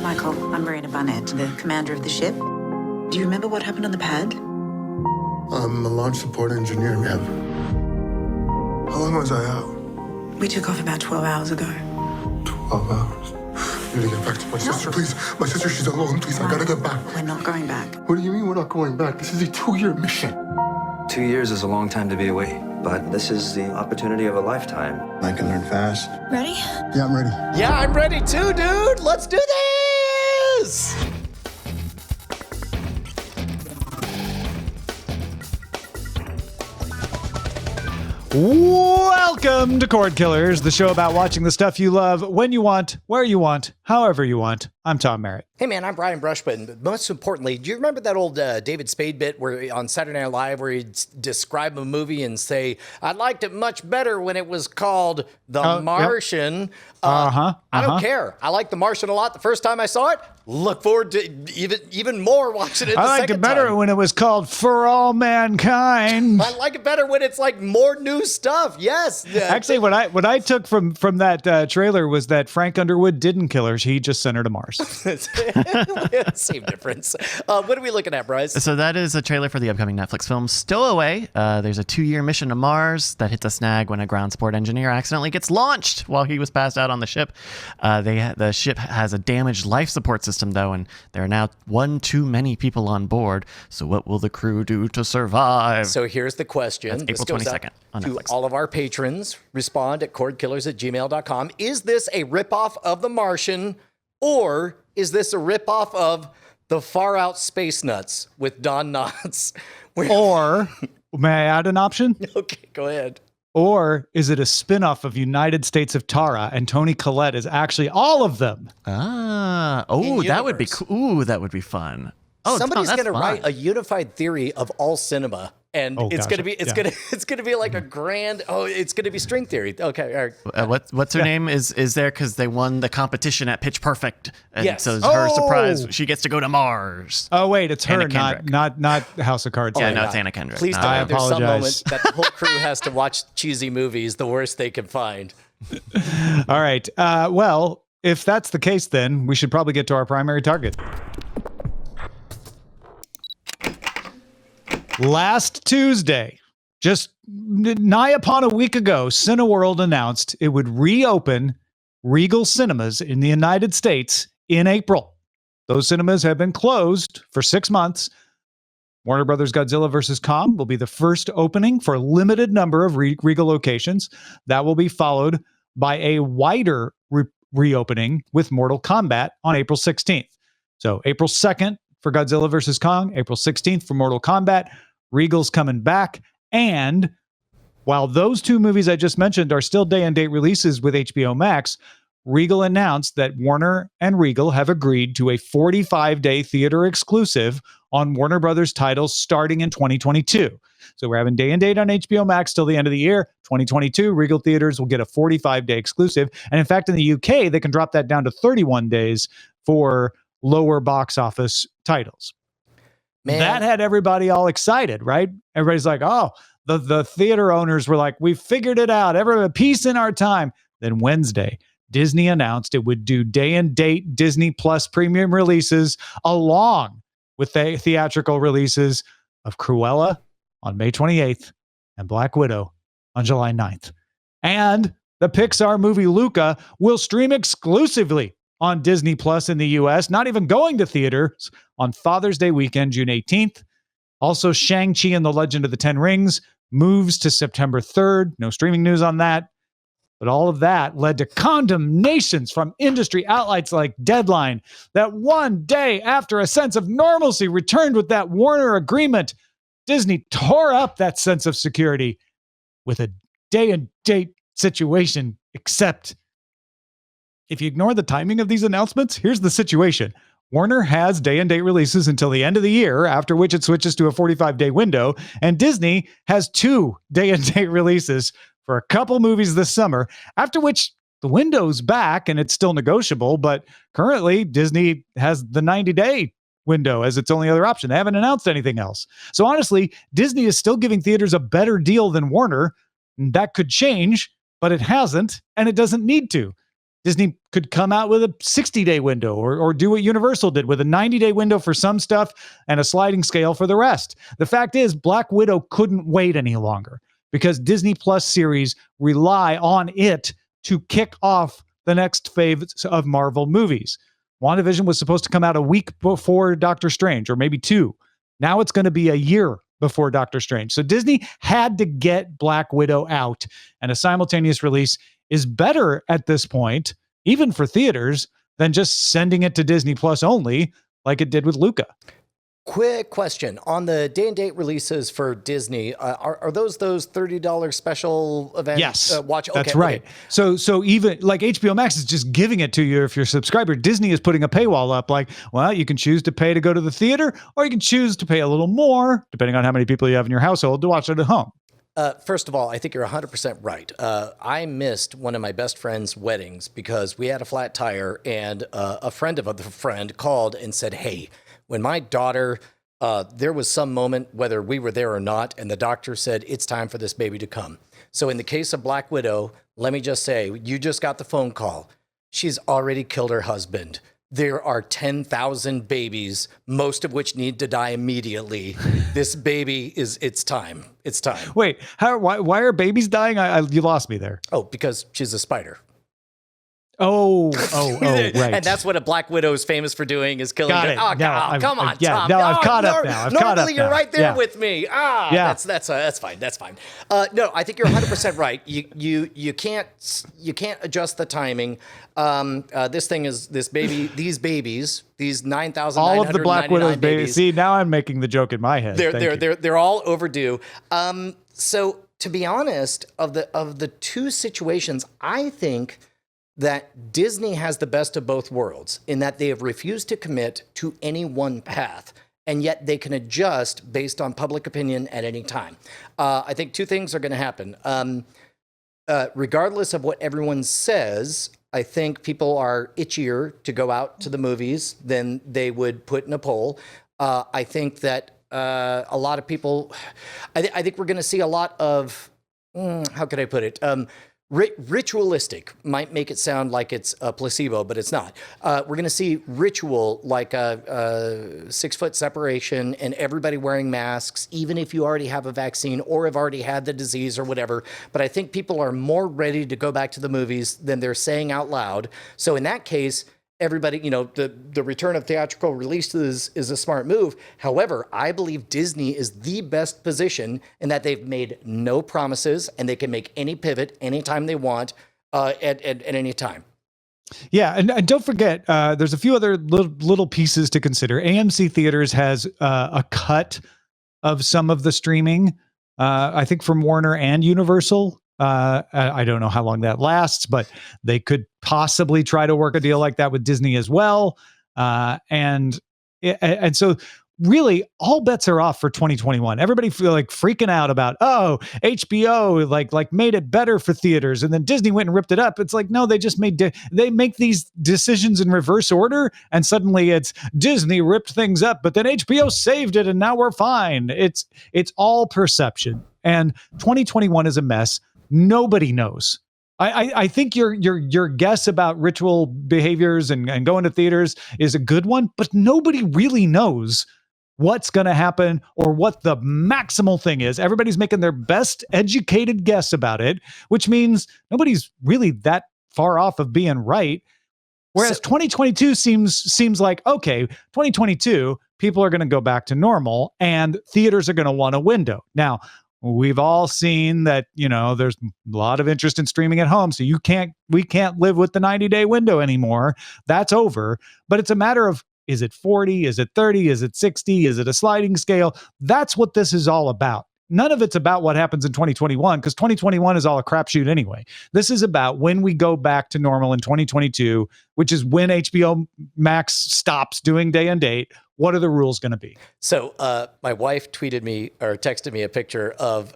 Michael, I'm Marina Barnett, the commander of the ship. Do you remember what happened on the pad? I'm a launch support engineer, ma'am. How long was I out? We took off about 12 hours ago. 12 hours. I need to get back to my sister, please. My sister, she's alone. Please, I gotta get back. We're not going back. What do you mean we're not going back? This is a 2-year mission. 2 years is a long time to be away, but this is the opportunity of a lifetime. I can learn fast. Ready? Yeah, I'm ready. Yeah, I'm ready too, dude. Let's do this. Welcome to Cordkillers, the show about watching the stuff you love when you want, where you want, however you want. I'm Tom Merritt. Hey man, I'm Brian Brushman. But most importantly, do you remember that old David Spade bit where on Saturday Night Live where he'd describe a movie and say, "I liked it much better when it was called The Martian." Yep. I don't care. I liked The Martian a lot the first time I saw it. Look forward to even more watching it the second time. I liked it better when it was called For All Mankind. I like it better when it's like more new stuff. Yes. Actually, what I took from that trailer was that Frank Underwood didn't kill her. He just sent her to Mars. Same difference. What are we looking at, Bryce? So that is a trailer for the upcoming Netflix film Stowaway. There's a 2-year mission to Mars that hits a snag when a ground support engineer accidentally gets launched while he was passed out on the ship. The ship has a damaged life support system, though, and there are now one too many people on board. So what will the crew do to survive? So here's the question. That's April 22nd on to Netflix. all of our patrons. Respond at cordkillers@gmail.com. Is this a ripoff of The Martian, or is this a ripoff of The Far Out Space Nuts with Don Knotts? Or, may I add an option? Okay, go ahead. Or is it a spin-off of United States of Tara and Toni Collette is actually all of them? That would be cool. Ooh, that would be fun. Oh, somebody's going to write a unified theory of all cinema, and it's going to be like a grand. Oh, it's going to be string theory. Okay, all right. What's her name is there because they won the competition at Pitch Perfect, and yes. so her surprise, she gets to go to Mars. Oh wait, it's her, Anna not House of Cards. Yeah, no, it's Anna Kendrick. Please No. tell I me there's some apologize. moment that the whole crew has to watch cheesy movies, the worst they can find. All right. Well, if that's the case, then we should probably get to our primary target. Last Tuesday, just nigh upon a week ago, Cineworld announced it would reopen Regal cinemas in the United States in April. Those cinemas have been closed for 6 months. Warner Brothers Godzilla vs. Kong will be the first opening for a limited number of Regal locations. That will be followed by a wider reopening with Mortal Kombat on April 16th. So April 2nd for Godzilla vs. Kong, April 16th for Mortal Kombat. Regal's coming back. And while those two movies I just mentioned are still day-and-date releases with HBO Max, Regal announced that Warner and Regal have agreed to a 45-day theater exclusive on Warner Brothers titles starting in 2022. So we're having day-and-date on HBO Max till the end of the year. 2022, Regal theaters will get a 45-day exclusive. And in fact, in the UK, they can drop that down to 31 days for lower box office titles. Man. That had everybody all excited, right? Everybody's like, oh, the theater owners were like, we figured it out. Everybody, peace in our time. Then Wednesday, Disney announced it would do day-and-date Disney Plus premium releases along with the theatrical releases of Cruella on May 28th and Black Widow on July 9th. And the Pixar movie Luca will stream exclusively on Disney Plus in the US, not even going to theaters on Father's Day weekend, June 18th. Also, Shang-Chi and the Legend of the Ten Rings moves to September 3rd. No streaming news on that. But all of that led to condemnations from industry outlets like Deadline that one day after a sense of normalcy returned with that Warner agreement, Disney tore up that sense of security with a day-and-date situation, except if you ignore the timing of these announcements, here's the situation. Warner has day-and-date releases until the end of the year, after which it switches to a 45-day window, and Disney has 2 day-and-date releases for a couple movies this summer, after which the window's back and it's still negotiable, but currently Disney has the 90-day window as its only other option. They haven't announced anything else. So honestly, Disney is still giving theaters a better deal than Warner. That could change, but it hasn't, and it doesn't need to. Disney could come out with a 60-day window or do what Universal did with a 90-day window for some stuff and a sliding scale for the rest. The fact is, Black Widow couldn't wait any longer because Disney Plus series rely on it to kick off the next phase of Marvel movies. WandaVision was supposed to come out a week before Doctor Strange, or maybe 2. Now it's going to be a year before Doctor Strange. So Disney had to get Black Widow out, and a simultaneous release is better at this point, even for theaters, than just sending it to Disney Plus only, like it did with Luca. Quick question on the day and date releases for Disney. Are those $30 special events? Yes, watch. That's okay, right. Okay. So even like HBO Max is just giving it to you if you're a subscriber. Disney is putting a paywall up. Like, well, you can choose to pay to go to the theater, or you can choose to pay a little more, depending on how many people you have in your household, to watch it at home. First of all, I think you're 100% right. I missed one of my best friend's weddings because we had a flat tire, and a friend of a friend called and said, hey, when my daughter, there was some moment, whether we were there or not, and the doctor said, it's time for this baby to come. So in the case of Black Widow, let me just say, you just got the phone call. She's already killed her husband. There are 10,000 babies, most of which need to die immediately. This baby it's time. It's time. Wait, why are babies dying? You lost me there. Oh, because she's a spider. Oh, right. And that's what a Black Widow is famous for doing, is killing. Got it. Oh, No, come on, yeah, Tom. no, I've caught up now. Normally, you're right there Yeah. with me. Yeah. That's fine. That's fine. No, I think you're 100% right. You can't adjust the timing. This thing is these babies, these 9,999 all of the Black Widow's babies. See, now I'm making the joke in my head. They're all overdue. So to be honest, of the two situations, I think that Disney has the best of both worlds in that they have refused to commit to any one path, and yet they can adjust based on public opinion at any time. I think two things are going to happen. Regardless of what everyone says, I think people are itchier to go out to the movies than they would put in a poll. I think that a lot of people, I think we're going to see a lot of, how could I put it? Ritualistic might make it sound like it's a placebo, but it's not. We're going to see ritual like a 6-foot separation and everybody wearing masks, even if you already have a vaccine or have already had the disease or whatever. But I think people are more ready to go back to the movies than they're saying out loud. So in that case, everybody, the return of theatrical releases is a smart move. However, I believe Disney is the best position in that they've made no promises and they can make any pivot anytime they want at any time. Yeah, and don't forget, there's a few other little pieces to consider. AMC Theaters has a cut of some of the streaming, I think from Warner and Universal. I don't know how long that lasts, but they could possibly try to work a deal like that with Disney as well. And so really all bets are off for 2021. Everybody feel like freaking out about, HBO like made it better for theaters. And then Disney went and ripped it up. It's like, no, they just they make these decisions in reverse order. And suddenly it's Disney ripped things up, but then HBO saved it. And now we're fine. It's all perception. And 2021 is a mess. Nobody knows. I think your guess about ritual behaviors and going to theaters is a good one, but nobody really knows what's going to happen or what the maximal thing is. Everybody's making their best educated guess about it, which means nobody's really that far off of being right. Whereas 2022 seems like, okay, 2022, people are going to go back to normal and theaters are going to want a window. Now, we've all seen that, there's a lot of interest in streaming at home. So we can't live with the 90-day window anymore. That's over. But it's a matter of, is it 40? Is it 30? Is it 60? Is it a sliding scale? That's what this is all about. None of it's about what happens in 2021 because 2021 is all a crapshoot anyway. This is about when we go back to normal in 2022, which is when HBO Max stops doing day and date. What are the rules going to be? So my wife tweeted me or texted me a picture of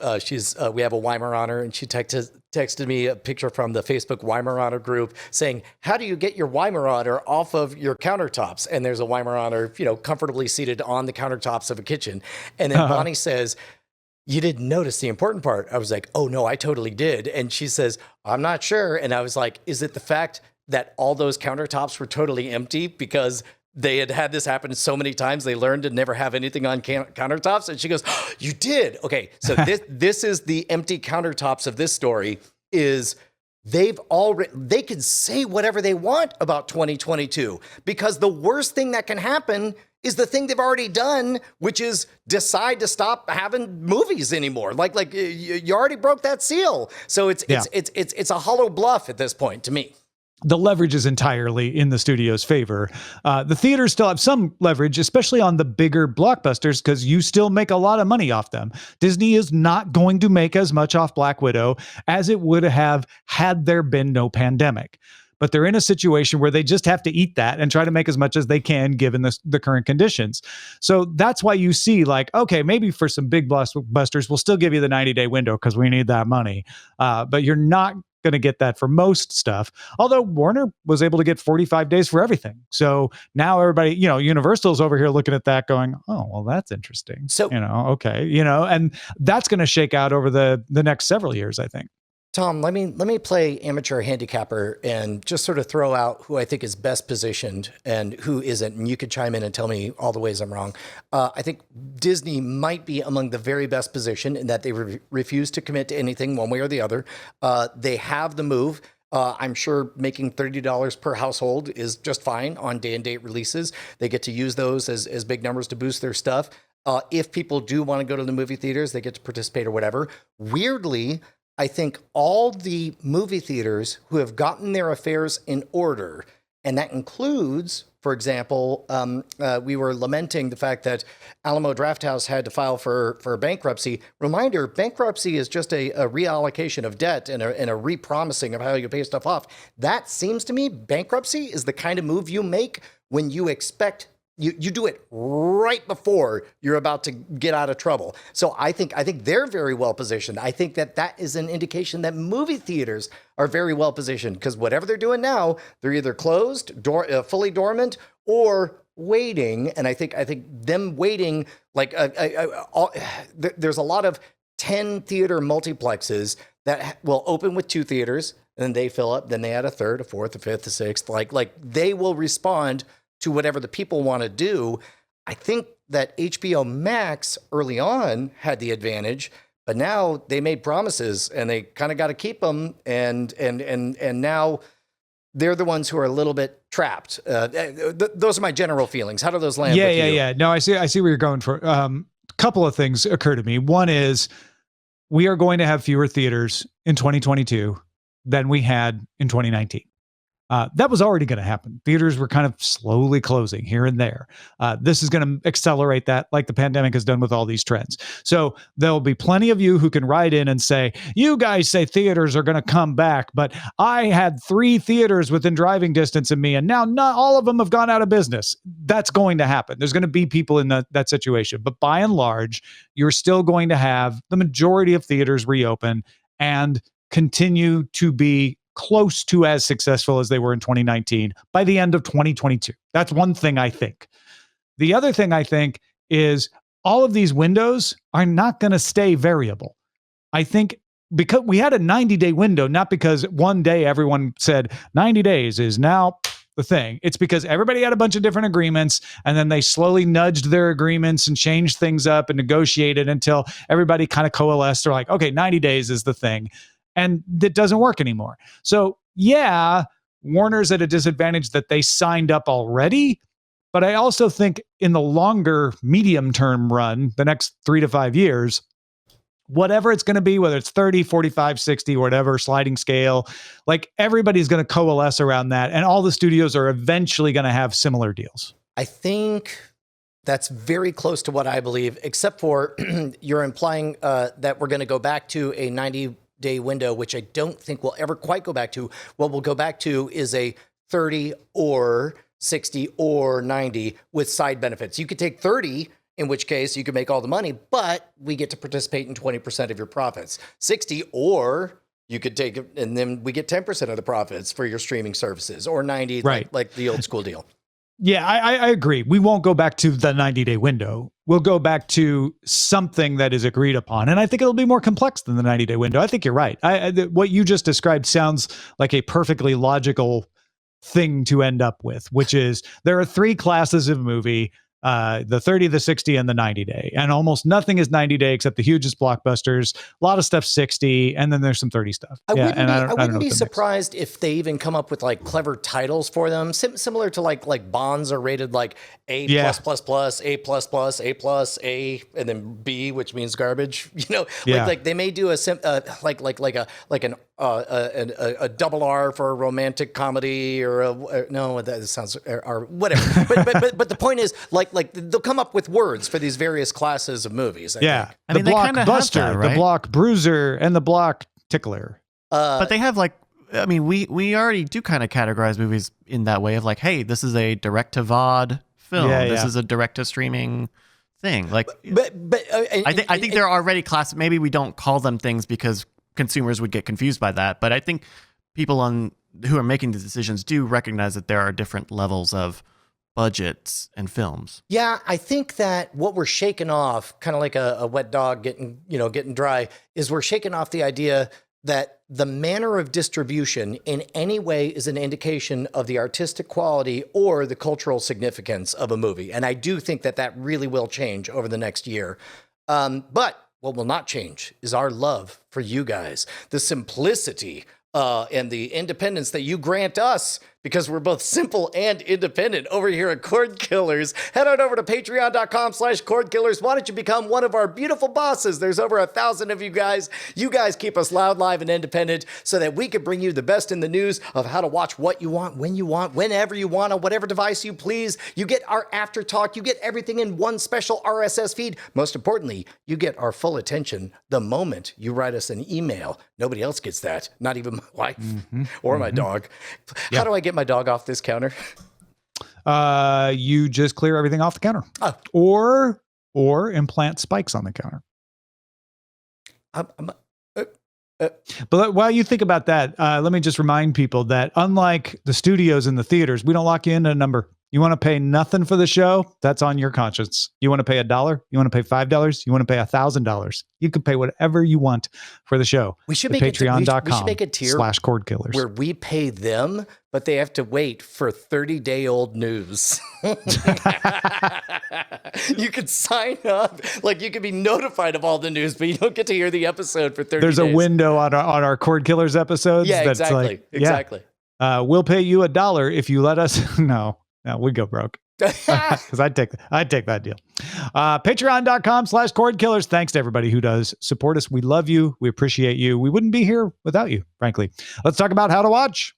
we have a Weimaraner, and she texted me a picture from the Facebook Weimaraner group saying, how do you get your Weimaraner off of your countertops? And there's a Weimaraner, comfortably seated on the countertops of a kitchen. And then Bonnie says, you didn't notice the important part. I was like, oh no, I totally did. And she says, I'm not sure. And I was like, is it the fact that all those countertops were totally empty because they had this happen so many times. They learned to never have anything on countertops. And she goes, oh, you did. Okay. So this is the empty countertops of this story is they can say whatever they want about 2022 because the worst thing that can happen is the thing they've already done, which is decide to stop having movies anymore. Like you already broke that seal. So it's a hollow bluff at this point to me. The leverage is entirely in the studio's favor. The theaters still have some leverage, especially on the bigger blockbusters, because you still make a lot of money off them. Disney is not going to make as much off Black Widow as it would have had there been no pandemic. But they're in a situation where they just have to eat that and try to make as much as they can given the current conditions. So that's why you see like, okay, maybe for some big blockbusters, we'll still give you the 90-day window because we need that money. But you're not going to get that for most stuff. Although Warner was able to get 45 days for everything. So now everybody, Universal's over here looking at that going, oh, well, that's interesting. So, okay, and that's going to shake out over the next several years, I think. Tom, let me play amateur handicapper and just sort of throw out who I think is best positioned and who isn't. And you could chime in and tell me all the ways I'm wrong. I think Disney might be among the very best positioned in that they refuse to commit to anything one way or the other. They have the move. I'm sure making $30 per household is just fine on day and date releases. They get to use those as big numbers to boost their stuff. If people do want to go to the movie theaters, they get to participate or whatever. Weirdly, I think all the movie theaters who have gotten their affairs in order, and that includes, for example, we were lamenting the fact that Alamo Drafthouse had to file for bankruptcy. Reminder, bankruptcy is just a reallocation of debt and a repromising of how you pay stuff off. That seems to me, bankruptcy is the kind of move you make when you expect you do it right before you're about to get out of trouble. So I think they're very well positioned. I think that is an indication that movie theaters are very well positioned because whatever they're doing now, they're either closed, fully dormant, or waiting. And I think them waiting, like there's a lot of 10 theater multiplexes that will open with 2 theaters, and then they fill up. Then they add a third, a fourth, a fifth, a sixth. Like they will respond to whatever the people want to do. I think that HBO Max early on had the advantage, but now they made promises and they kind of got to keep them. And now they're the ones who are a little bit trapped. Those are my general feelings. How do those land? Yeah. No, I see where you're going for. Couple of things occur to me. One is we are going to have fewer theaters in 2022 than we had in 2019. That was already going to happen. Theaters were kind of slowly closing here and there. This is going to accelerate that like the pandemic has done with all these trends. So there'll be plenty of you who can write in and say, you guys say theaters are going to come back, but I had 3 theaters within driving distance of me, and now not all of them have gone out of business. That's going to happen. There's going to be people in that situation. But by and large, you're still going to have the majority of theaters reopen and continue to be close to as successful as they were in 2019 by the end of 2022. That's one thing I think. The other thing I think is all of these windows are not going to stay variable. I think because we had a 90-day window, not because one day everyone said 90 days is now the thing. It's because everybody had a bunch of different agreements, and then they slowly nudged their agreements and changed things up and negotiated until everybody kind of coalesced. They're like, okay, 90 days is the thing. And that doesn't work anymore. So yeah, Warner's at a disadvantage that they signed up already. But I also think in the longer medium term run, the next 3 to 5 years, whatever it's going to be, whether it's 30, 45, 60, whatever sliding scale, like everybody's going to coalesce around that. And all the studios are eventually going to have similar deals. I think that's very close to what I believe, except for you're implying that we're going to go back to a 90-day window, which I don't think we'll ever quite go back to. What we'll go back to is a 30 or 60 or 90 with side benefits. You could take 30, in which case you could make all the money, but we get to participate in 20% of your profits. 60, or you could take it and then we get 10% of the profits for your streaming services, or 90, right, like the old school deal. Yeah, I agree. We won't go back to the 90-day window. We'll go back to something that is agreed upon. And I think it'll be more complex than the 90-day window. I think you're right. What you just described sounds like a perfectly logical thing to end up with, which is there are 3 classes of movie, the 30, the 60, and the 90 day. And almost nothing is 90 day except the hugest blockbusters. A lot of stuff 60, and then there's some 30 stuff. I wouldn't know be what the surprised if they even come up with like clever titles for them, similar to like bonds are rated like A++, A++, A++, A, and then B, which means garbage. Like they may do a double R for a romantic comedy or no, that sounds or whatever. But the point is like they'll come up with words for these various classes of movies. I think. I mean, the they kinda have blockbuster, that, right? the block bruiser, and the block tickler. But they have like, I mean, we already do kind of categorize movies in that way of like, hey, this is a direct to VOD film. This is a direct to streaming thing. Like, I think they're already class. Maybe we don't call them things because consumers would get confused by that. But I think people who are making these decisions do recognize that there are different levels of budgets and films. Yeah, I think that what we're shaking off, kind of like a wet dog getting dry, is we're shaking off the idea that the manner of distribution in any way is an indication of the artistic quality or the cultural significance of a movie. And I do think that really will change over the next year. But what will not change is our love for you guys, the simplicity and the independence that you grant us, because we're both simple and independent over here at Cordkillers. Head on over to patreon.com/Cordkillers. Why don't you become one of our beautiful bosses? There's over 1,000 of you guys. You guys keep us loud, live, and independent so that we can bring you the best in the news of how to watch what you want, when you want, whenever you want, on whatever device you please. You get our after talk. You get everything in one special RSS feed. Most importantly, you get our full attention the moment you write us an email. Nobody else gets that. Not even my wife or my dog. How do I get my dog off this counter? You just clear everything off the counter, or implant spikes on the counter. But while you think about that, let me just remind people that unlike the studios and the theaters, we don't lock you into a number. You want to pay nothing for the show? That's on your conscience. You want to pay $1? You want to pay $5? You want to pay $1,000? You can pay whatever you want for the show. We should make Patreon.com. We should make a tier /Cordkillers where we pay them, but they have to wait for 30-day-old news. You could sign up, like you could be notified of all the news, but you don't get to hear the episode for 30 days. There's a window on our Cordkillers episodes. Yeah, that's exactly. Exactly. We'll pay you $1 if you let us. No, we go broke. Because I'd take that deal. Patreon.com/Cordkillers. Thanks to everybody who does support us. We love you. We appreciate you. We wouldn't be here without you, frankly. Let's talk about how to watch.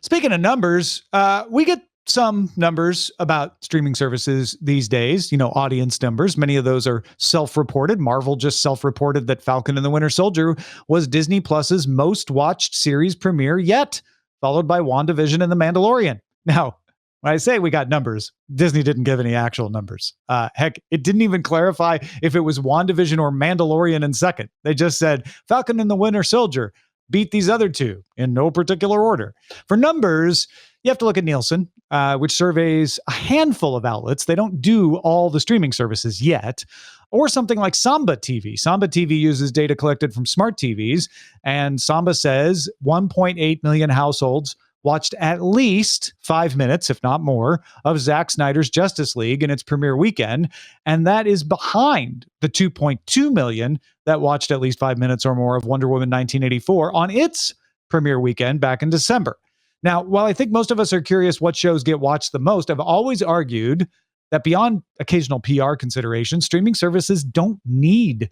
Speaking of numbers, we get some numbers about streaming services these days, audience numbers. Many of those are self-reported. Marvel just self-reported that Falcon and the Winter Soldier was Disney Plus's most watched series premiere yet, followed by WandaVision and The Mandalorian. Now, when I say we got numbers, Disney didn't give any actual numbers. Heck, it didn't even clarify if it was WandaVision or Mandalorian in second. They just said Falcon and the Winter Soldier beat these other two in no particular order. For numbers, you have to look at Nielsen, which surveys a handful of outlets. They don't do all the streaming services yet. Or something like Samba TV. Samba TV uses data collected from smart TVs, and Samba says 1.8 million households watched at least 5 minutes, if not more, of Zack Snyder's Justice League in its premiere weekend, and that is behind the 2.2 million that watched at least 5 minutes or more of Wonder Woman 1984 on its premiere weekend back in December. Now, while I think most of us are curious what shows get watched the most, I've always argued that beyond occasional PR considerations, streaming services don't need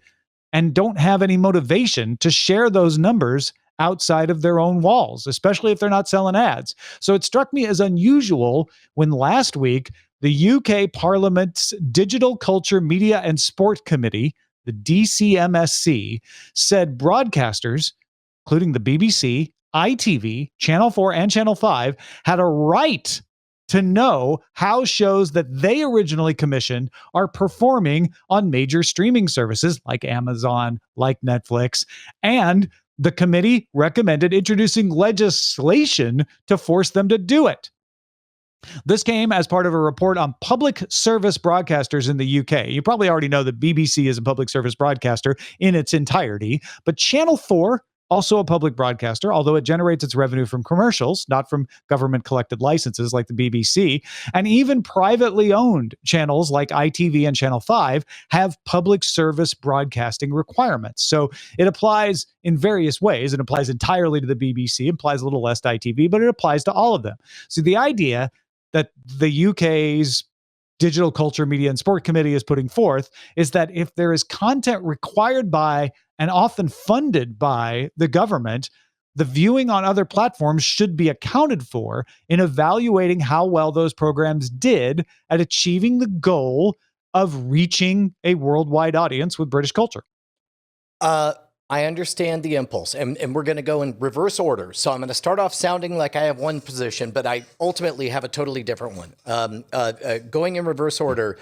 and don't have any motivation to share those numbers outside of their own walls, especially if they're not selling ads. So it struck me as unusual when last week, the UK Parliament's Digital Culture, Media and Sport Committee, the DCMSC, said broadcasters, including the BBC, ITV, Channel 4, and Channel 5, had a right to know how shows that they originally commissioned are performing on major streaming services like Amazon, like Netflix, and the committee recommended introducing legislation to force them to do it. This came as part of a report on public service broadcasters in the UK. You probably already know that BBC is a public service broadcaster in its entirety, but Channel 4 also a public broadcaster, although it generates its revenue from commercials, not from government-collected licenses like the BBC. And even privately owned channels like ITV and Channel 5 have public service broadcasting requirements. So it applies in various ways. It applies entirely to the BBC, it applies a little less to ITV, but it applies to all of them. So the idea that the UK's Digital Culture, Media and Sport Committee is putting forth is that if there is content required by and often funded by the government, the viewing on other platforms should be accounted for in evaluating how well those programs did at achieving the goal of reaching a worldwide audience with British culture. I understand the impulse, and we're going to go in reverse order. So I'm going to start off sounding like I have one position, but I ultimately have a totally different one. Going in reverse order,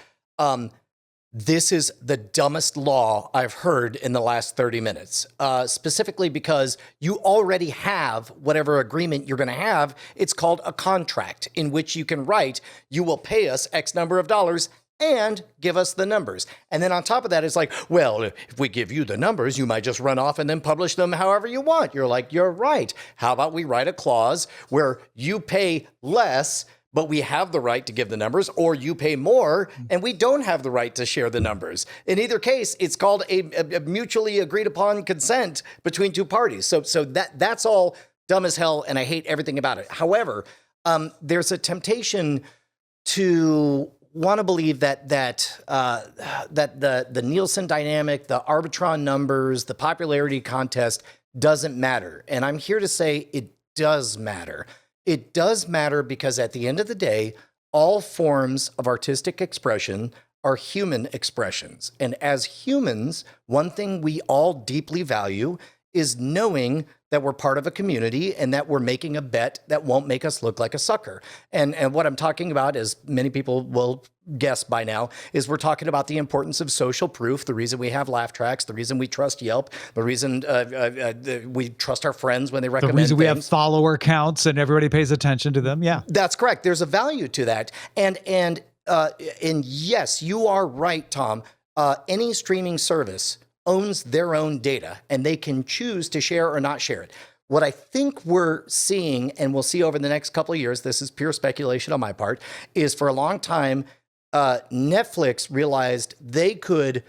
this is the dumbest law I've heard in the last 30 minutes, specifically because you already have whatever agreement you're going to have. It's called a contract in which you can write, you will pay us X number of dollars and give us the numbers. And then on top of that, it's like, well, if we give you the numbers, you might just run off and then publish them however you want. You're like, you're right. How about we write a clause where you pay less, but we have the right to give the numbers, or you pay more and we don't have the right to share the numbers. In either case, it's called a mutually agreed upon consent between two parties. So that's all dumb as hell, and I hate everything about it. However, there's a temptation to want to believe that the Nielsen dynamic, the Arbitron numbers, the popularity contest doesn't matter. And I'm here to say it does matter. It does matter because at the end of the day, all forms of artistic expression are human expressions. And as humans, one thing we all deeply value is knowing that we're part of a community and that we're making a bet that won't make us look like a sucker. And what I'm talking about, as many people will guess by now, is we're talking about the importance of social proof, the reason we have laugh tracks, the reason we trust Yelp, the reason we trust our friends when they recommend things. The reason we have follower counts and everybody pays attention to them. Yeah. That's correct. There's a value to that. And yes, you are right, Tom. Any streaming service owns their own data, and they can choose to share or not share it. What I think we're seeing, and we'll see over the next couple of years, this is pure speculation on my part, is for a long time, Netflix realized they could,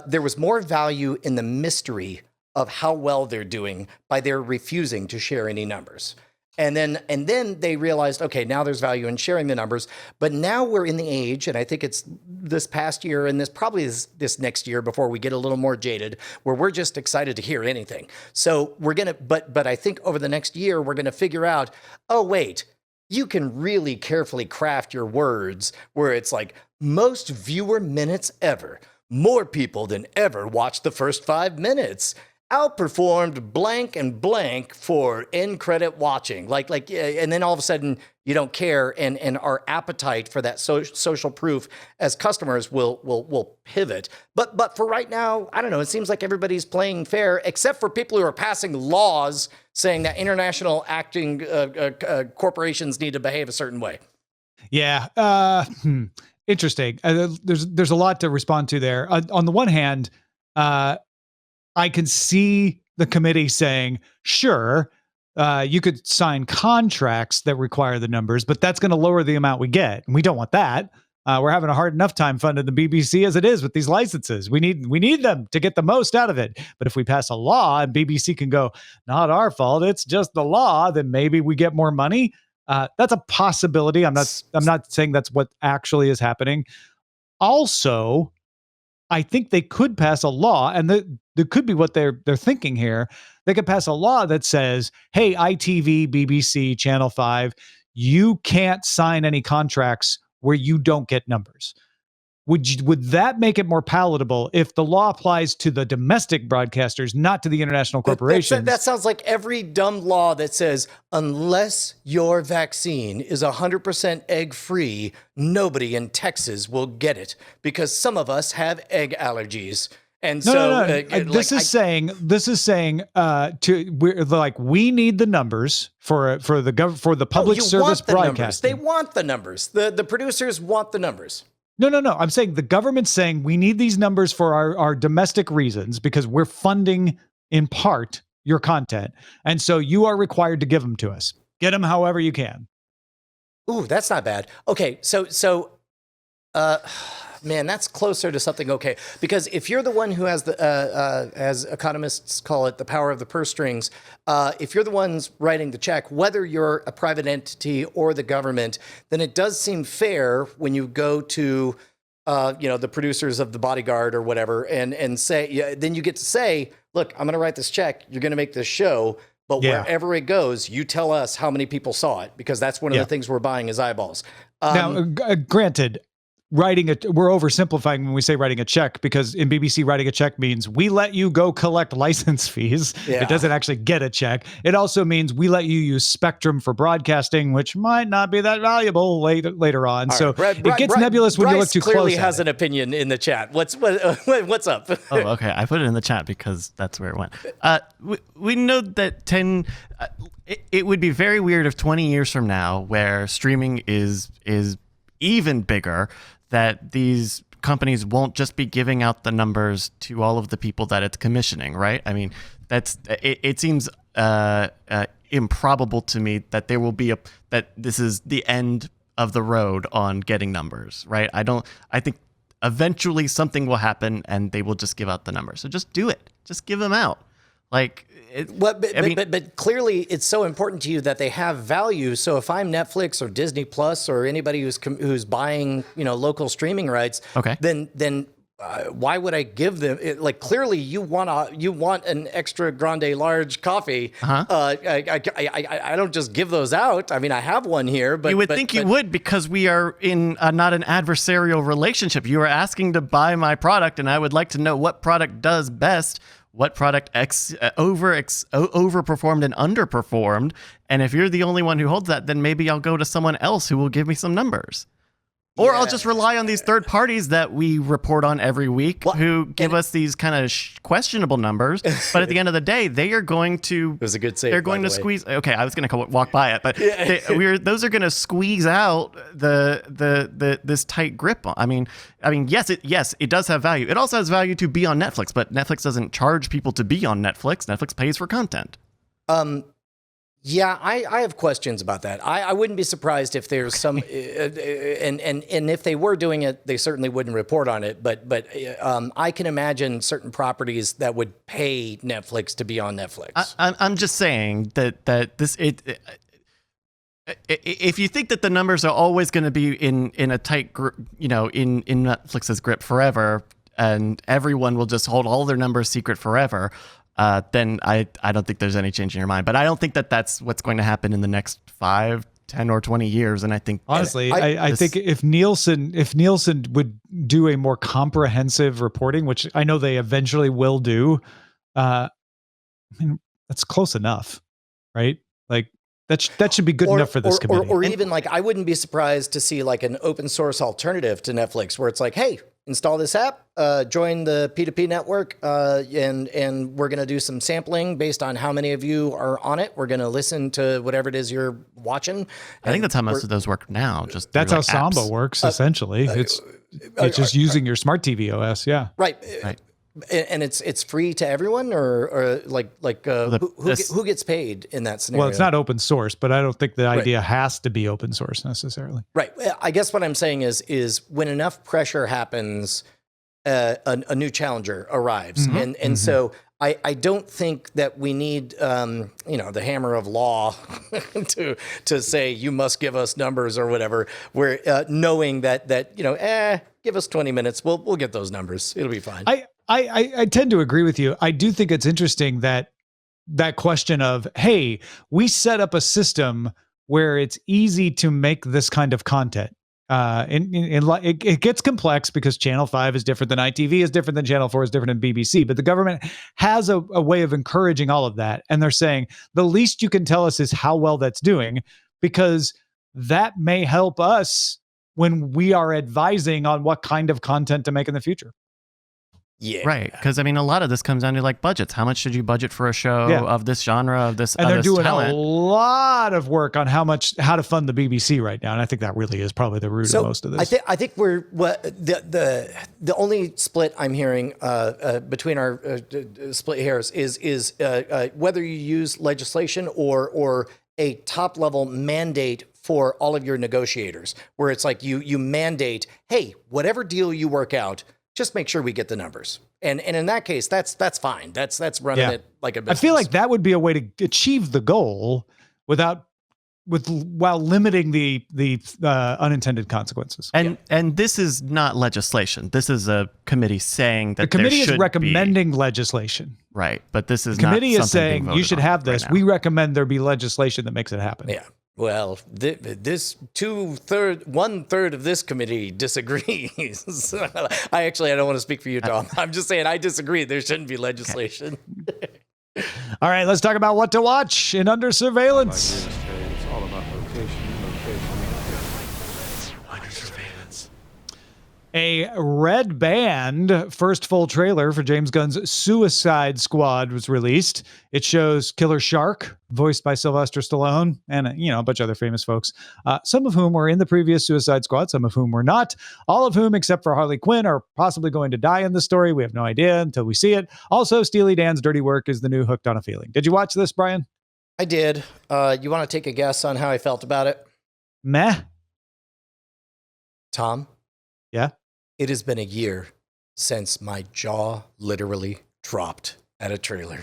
there was more value in the mystery of how well they're doing by their refusing to share any numbers. And then they realized, okay, now there's value in sharing the numbers. But now we're in the age, and I think it's this past year and this next year before we get a little more jaded, where we're just excited to hear anything. So we're going to, but I think over the next year, we're going to figure out, oh, wait, you can really carefully craft your words where it's like most viewer minutes ever. More people than ever watch the first 5 minutes. Outperformed blank and blank for end credit watching. And then all of a sudden you don't care, and our appetite for that social proof as customers will pivot. But for right now, I don't know. It seems like everybody's playing fair, except for people who are passing laws saying that international acting corporations need to behave a certain way. Yeah. Interesting. There's a lot to respond to there. On the one hand, I can see the committee saying, sure, you could sign contracts that require the numbers, but that's going to lower the amount we get. And we don't want that. We're having a hard enough time funding the BBC as it is with these licenses. We need them to get the most out of it. But if we pass a law and BBC can go, not our fault, it's just the law, then maybe we get more money. That's a possibility. I'm not saying that's what actually is happening. Also, I think they could pass a law, and that could be what they're thinking here. They could pass a law that says, hey, ITV, BBC, Channel 5, you can't sign any contracts where you don't get numbers. Would that make it more palatable if the law applies to the domestic broadcasters, not to the international corporations? That sounds like every dumb law that says, unless your vaccine is 100% egg-free, nobody in Texas will get it because some of us have egg allergies. And This is saying we need the numbers for the public service broadcast. They want the numbers. The producers want the numbers. No. I'm saying the government's saying we need these numbers for our domestic reasons because we're funding in part your content. And so you are required to give them to us. Get them however you can. Ooh, that's not bad. Okay, man, that's closer to something okay. Because if you're the one who has the, as economists call it, the power of the purse strings, if you're the ones writing the check, whether you're a private entity or the government, then it does seem fair when you go to, the producers of The Bodyguard or whatever, and say, then you get to say, look, I'm going to write this check. You're going to make this show. But wherever it goes, you tell us how many people saw it, because that's one of the things we're buying is eyeballs. Now, granted, we're oversimplifying when we say writing a check, because in BBC, writing a check means we let you go collect license fees. Yeah. It doesn't actually get a check. It also means we let you use Spectrum for broadcasting, which might not be that valuable later on. So it gets nebulous when you look too close. Clearly has an opinion in the chat. What's up? Oh, okay. I put it in the chat because that's where it went. We know that it would be very weird if 20 years from now, where streaming is even bigger, that these companies won't just be giving out the numbers to all of the people that it's commissioning, right? I mean, it seems improbable to me that there will be that this is the end of the road on getting numbers, right? I think eventually something will happen and they will just give out the numbers. So just do it. Just give them out. But clearly it's so important to you that they have value. So if I'm Netflix or Disney Plus or anybody who's buying, local streaming rights, then why would I give them clearly you want an extra grande large coffee. I don't just give those out. I mean, I have one here, but you would think you would, because we are in not an adversarial relationship. You are asking to buy my product, and I would like to know what product does best. What product overperformed and underperformed. And if you're the only one who holds that, then maybe I'll go to someone else who will give me some numbers. Or I'll just rely on these third parties that we report on every week, who give us these kind of questionable numbers. But at the end of the day, they are going to. It was a good save. They're going to squeeze. Okay, I was going to walk by it, but those are going to squeeze out this tight grip. I mean, yes, it does have value. It also has value to be on Netflix, but Netflix doesn't charge people to be on Netflix. Netflix pays for content. Yeah, I have questions about that. I wouldn't be surprised if there's some, and if they were doing it, they certainly wouldn't report on it. But I can imagine certain properties that would pay Netflix to be on Netflix. I'm just saying that this if you think that the numbers are always going to be in a tight grip, in Netflix's grip forever, and everyone will just hold all their numbers secret forever. Then I don't think there's any change in your mind. But I don't think that that's what's going to happen in the next 5, 10, or 20 years. And I think honestly, I think if Nielsen would do a more comprehensive reporting, which I know they eventually will do, that's close enough, right? Like that should be good enough for this committee. Or even I wouldn't be surprised to see an open source alternative to Netflix, where it's hey, install this app, join the P2P network, and we're going to do some sampling based on how many of you are on it. We're going to listen to whatever it is you're watching. I think that's how most of those work now. Just that's how apps. Samba works, essentially. It's just using your smart TV OS, yeah. Right. And it's free to everyone, or who gets paid in that scenario? Well, it's not open source, but I don't think the idea has to be open source necessarily. Right. I guess what I'm saying is when enough pressure happens, a new challenger arrives, and so I don't think that we need the hammer of law to say you must give us numbers or whatever. We're knowing that give us 20 minutes, we'll get those numbers. It'll be fine. I tend to agree with you. I do think it's interesting that question of, hey, we set up a system where it's easy to make this kind of content. It gets complex because Channel 5 is different than ITV, is different than Channel 4, is different than BBC. But the government has a way of encouraging all of that. And they're saying the least you can tell us is how well that's doing, because that may help us when we are advising on what kind of content to make in the future. Yeah. Right. Because, I mean, a lot of this comes down to like budgets. How much did you budget for a show of this genre, of this And they're this doing talent? a lot of work on how to fund the BBC right now. And I think that really is probably the root of most of this. I think we're the only split I'm hearing between our split hairs is whether you use legislation or a top level mandate for all of your negotiators, where it's like you mandate, hey, whatever deal you work out, just make sure we get the numbers. And in that case, that's fine. That's running it like a business. I feel like that would be a way to achieve the goal while limiting the unintended consequences. And this is not legislation. This is a committee saying that the committee there is should recommending legislation. Right, but this is The committee not is saying you should have this. Right now. We recommend there be legislation that makes it happen. Yeah. Well, this 1/3 of this committee disagrees. I don't want to speak for you, Tom. I'm just saying I disagree. There shouldn't be legislation. All right, let's talk about what to watch in Under Surveillance. It's all about location. Under Surveillance. A Red Band first full trailer for James Gunn's Suicide Squad was released. It shows Killer Shark, voiced by Sylvester Stallone, and a bunch of other famous folks, some of whom were in the previous Suicide Squad, some of whom were not. All of whom, except for Harley Quinn, are possibly going to die in the story. We have no idea until we see it. Also, Steely Dan's Dirty Work is the new Hooked on a Feeling. Did you watch this, Brian? I did. You want to take a guess on how I felt about it? Meh. Tom? Yeah? It has been a year since my jaw literally dropped at a trailer.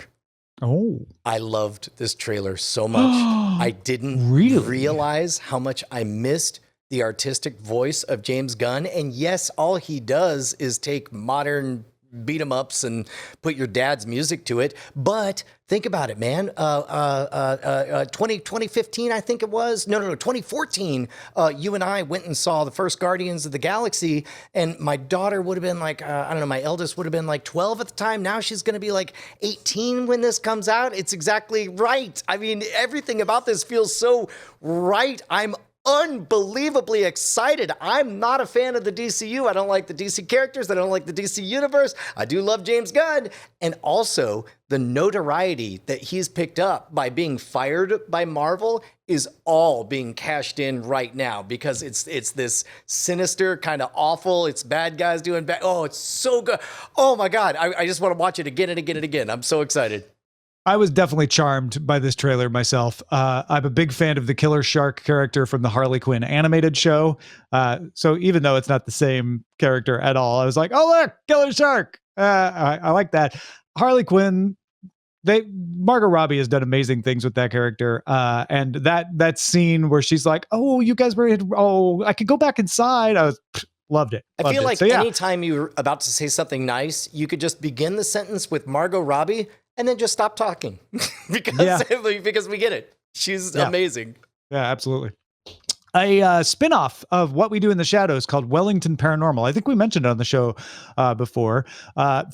Oh. I loved this trailer so much. I didn't Really? realize how much I missed the artistic voice of James Gunn. And yes, all he does is take modern beat 'em ups and put your dad's music to it. But think about it, man. 2015, I think it was. No, 2014. You and I went and saw the first Guardians of the Galaxy, and my daughter would have been like, I don't know, my eldest would have been like 12 at the time. Now she's going to be like 18 when this comes out. It's exactly right. I mean, everything about this feels so right. I'm unbelievably excited. I'm not a fan of the DCU. I don't like the DC characters. I don't like the DC universe. I do love James Gunn. And also the notoriety that he's picked up by being fired by Marvel is all being cashed in right now because it's this sinister, kind of awful, it's bad guys doing bad. Oh, it's so good. Oh my God. I just want to watch it again and again and again. I'm so excited. I was definitely charmed by this trailer myself. I'm a big fan of the Killer Shark character from the Harley Quinn animated show. So even though it's not the same character at all, I was like, oh, look, Killer Shark. I like that. Harley Quinn, Margot Robbie has done amazing things with that character. And that scene where she's like, oh, you guys were, I could go back inside. Loved it. I feel like anytime you're about to say something nice, you could just begin the sentence with Margot Robbie and then just stop talking because we get it. She's amazing. Yeah, absolutely. A spinoff of What We Do in the Shadows called Wellington Paranormal. I think we mentioned it on the show before.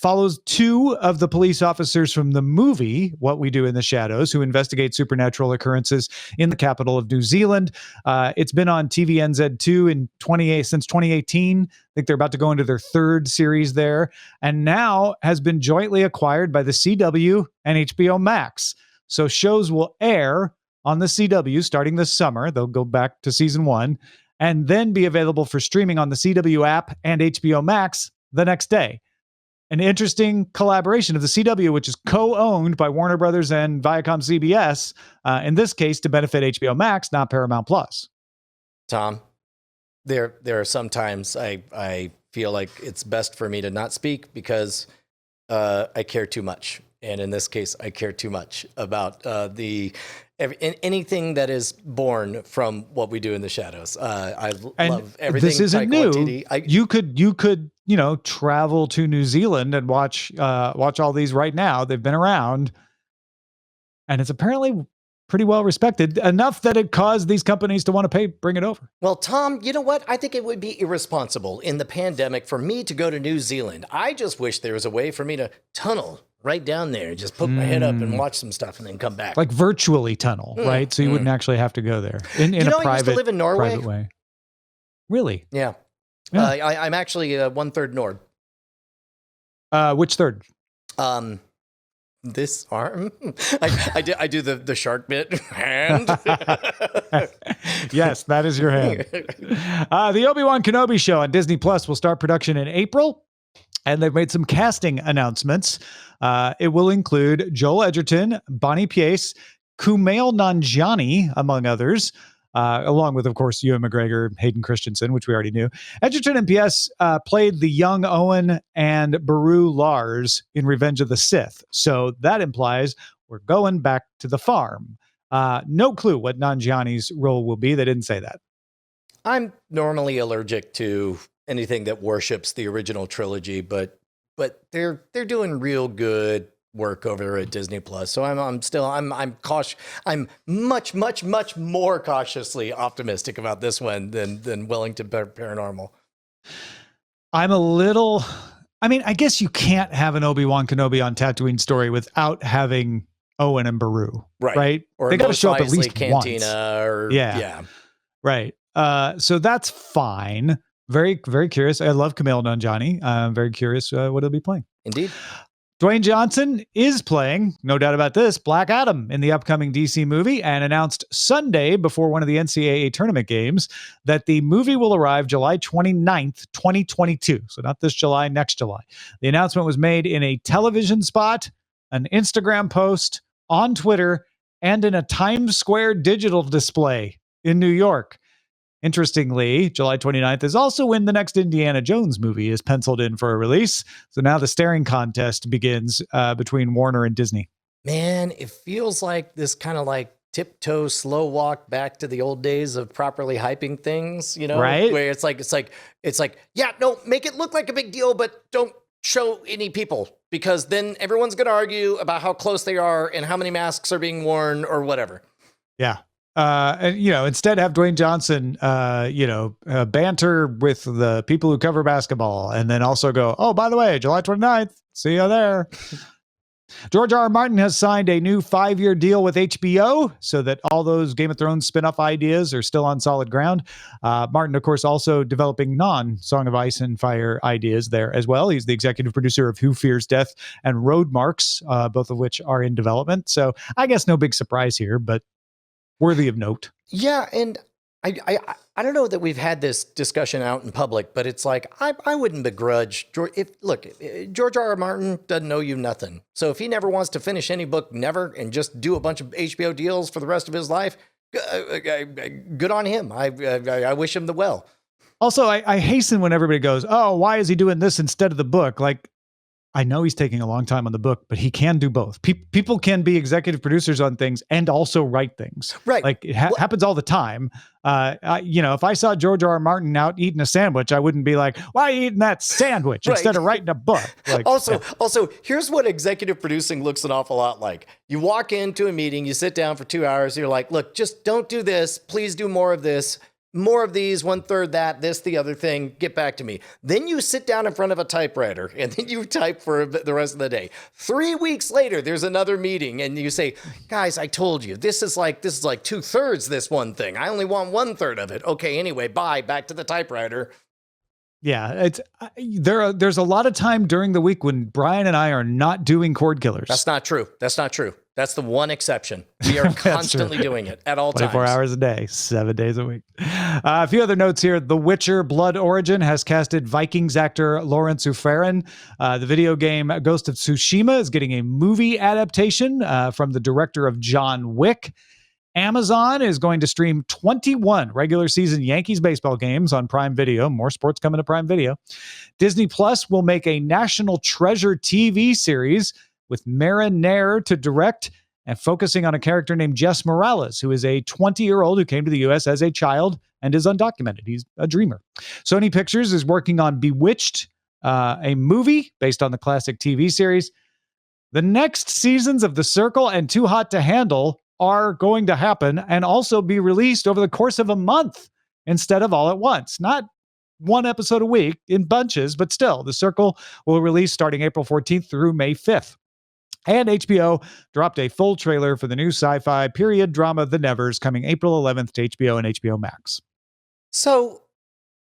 Follows two of the police officers from the movie What We Do in the Shadows who investigate supernatural occurrences in the capital of New Zealand. It's been on TVNZ2 since 2018. I think they're about to go into their third series there, and now has been jointly acquired by the CW and HBO Max. So shows will air on the CW starting this summer. They'll go back to season 1 and then be available for streaming on the CW app and HBO Max the next day. An interesting collaboration of the CW, which is co-owned by Warner Brothers and Viacom CBS, in this case to benefit HBO Max, not Paramount Plus. Tom, there are some times I feel like it's best for me to not speak because I care too much. And in this case, I care too much about anything that is born from What We Do in the Shadows. I love everything. This isn't Taika new. Waititi. You could travel to New Zealand and watch all these right now. They've been around, and it's apparently pretty well respected, enough that it caused these companies to want to bring it over. Well, Tom, you know what? I think it would be irresponsible in the pandemic for me to go to New Zealand. I just wish there was a way for me to tunnel right down there and just put my head up and watch some stuff and then come back. Like virtually tunnel, right? So you wouldn't actually have to go there in a private, I used to live in Norway? Private way. Really? Yeah. Yeah. I'm actually 1/3 Nord. Which third? This arm. I do the shark bit. Hand. Yes, that is your hand. The Obi-Wan Kenobi show on Disney Plus will start production in April, and they've made some casting announcements. It will include Joel Edgerton, Bonnie Piesse, Kumail Nanjiani, among others, along with, of course, Ewan McGregor, Hayden Christensen, which we already knew. Edgerton and Piesse played the young Owen and Beru Lars in Revenge of the Sith. So that implies we're going back to the farm. No clue what Nanjiani's role will be. They didn't say that. I'm normally allergic to anything that worships the original trilogy, but they're doing real good work over there at Disney Plus. So I'm cautious. I'm much more cautiously optimistic about this one than Wellington Paranormal. I guess you can't have an Obi-Wan Kenobi on Tatooine story without having Owen and Beru, right? Or they got to show up at least Cantina once. Yeah. Right. So that's fine. Very, very curious. I love Kumail Nanjiani. I'm very curious what he'll be playing. Indeed. Dwayne Johnson is playing, no doubt about this, Black Adam in the upcoming DC movie, and announced Sunday before one of the NCAA tournament games that the movie will arrive July 29th, 2022. So not this July, next July. The announcement was made in a television spot, an Instagram post, on Twitter, and in a Times Square digital display in New York. Interestingly, July 29th is also when the next Indiana Jones movie is penciled in for a release. So now the staring contest begins between Warner and Disney. Man, it feels like this kind of like tiptoe slow walk back to the old days of properly hyping things, right? Where it's like, yeah, no, make it look like a big deal, but don't show any people, because then everyone's going to argue about how close they are and how many masks are being worn or whatever. Yeah. And, instead have Dwayne Johnson, banter with the people who cover basketball, and then also go, oh, by the way, July 29th, see you there. George R. R. Martin has signed a new 5-year deal with HBO so that all those Game of Thrones spin-off ideas are still on solid ground. Martin, of course, also developing non-Song of Ice and Fire ideas there as well. He's the executive producer of Who Fears Death and Road Marks, both of which are in development. So I guess no big surprise here, but worthy of note. Yeah, and I don't know that we've had this discussion out in public, but it's like I wouldn't begrudge George R. R. Martin doesn't owe you nothing. So if he never wants to finish any book, never, and just do a bunch of HBO deals for the rest of his life, good on him. I wish him the well. Also, I hasten when everybody goes, oh, why is he doing this instead of the book? Like, I know he's taking a long time on the book, but he can do both. People can be executive producers on things and also write things. Right. Like it happens all the time. If I saw George R. R. Martin out eating a sandwich, I wouldn't be like, why are you eating that sandwich instead of writing a book? Like, also, here's what executive producing looks an awful lot like. You walk into a meeting, you sit down for 2 hours, you're like, look, just don't do this. Please do more of this. More of these, 1/3 that, this, the other thing, get back to me. Then you sit down in front of a typewriter and then you type for the rest of the day. 3 weeks later, there's another meeting and you say, guys, I told you, this is like 2/3 this one thing. I only want 1/3 of it. Okay, anyway, bye, back to the typewriter. Yeah, there's a lot of time during the week when Brian and I are not doing Cordkillers. That's not true. That's the one exception. We are constantly doing it at all times. 24 hours a day, 7 days a week. A few other notes here. The Witcher Blood Origin has casted Vikings actor Lawrence Uffarin. The video game Ghost of Tsushima is getting a movie adaptation from the director of John Wick. Amazon is going to stream 21 regular season Yankees baseball games on Prime Video. More sports coming to Prime Video. Disney Plus will make a National Treasure TV series with Mara Nair to direct and focusing on a character named Jess Morales, who is a 20-year-old who came to the U.S. as a child and is undocumented. He's a dreamer. Sony Pictures is working on Bewitched, a movie based on the classic TV series. The next seasons of The Circle and Too Hot to Handle are going to happen and also be released over the course of a month instead of all at once. Not one episode a week in bunches, but still, The Circle will release starting April 14th through May 5th. And HBO dropped a full trailer for the new sci-fi period drama The Nevers coming April 11th to HBO and HBO Max. So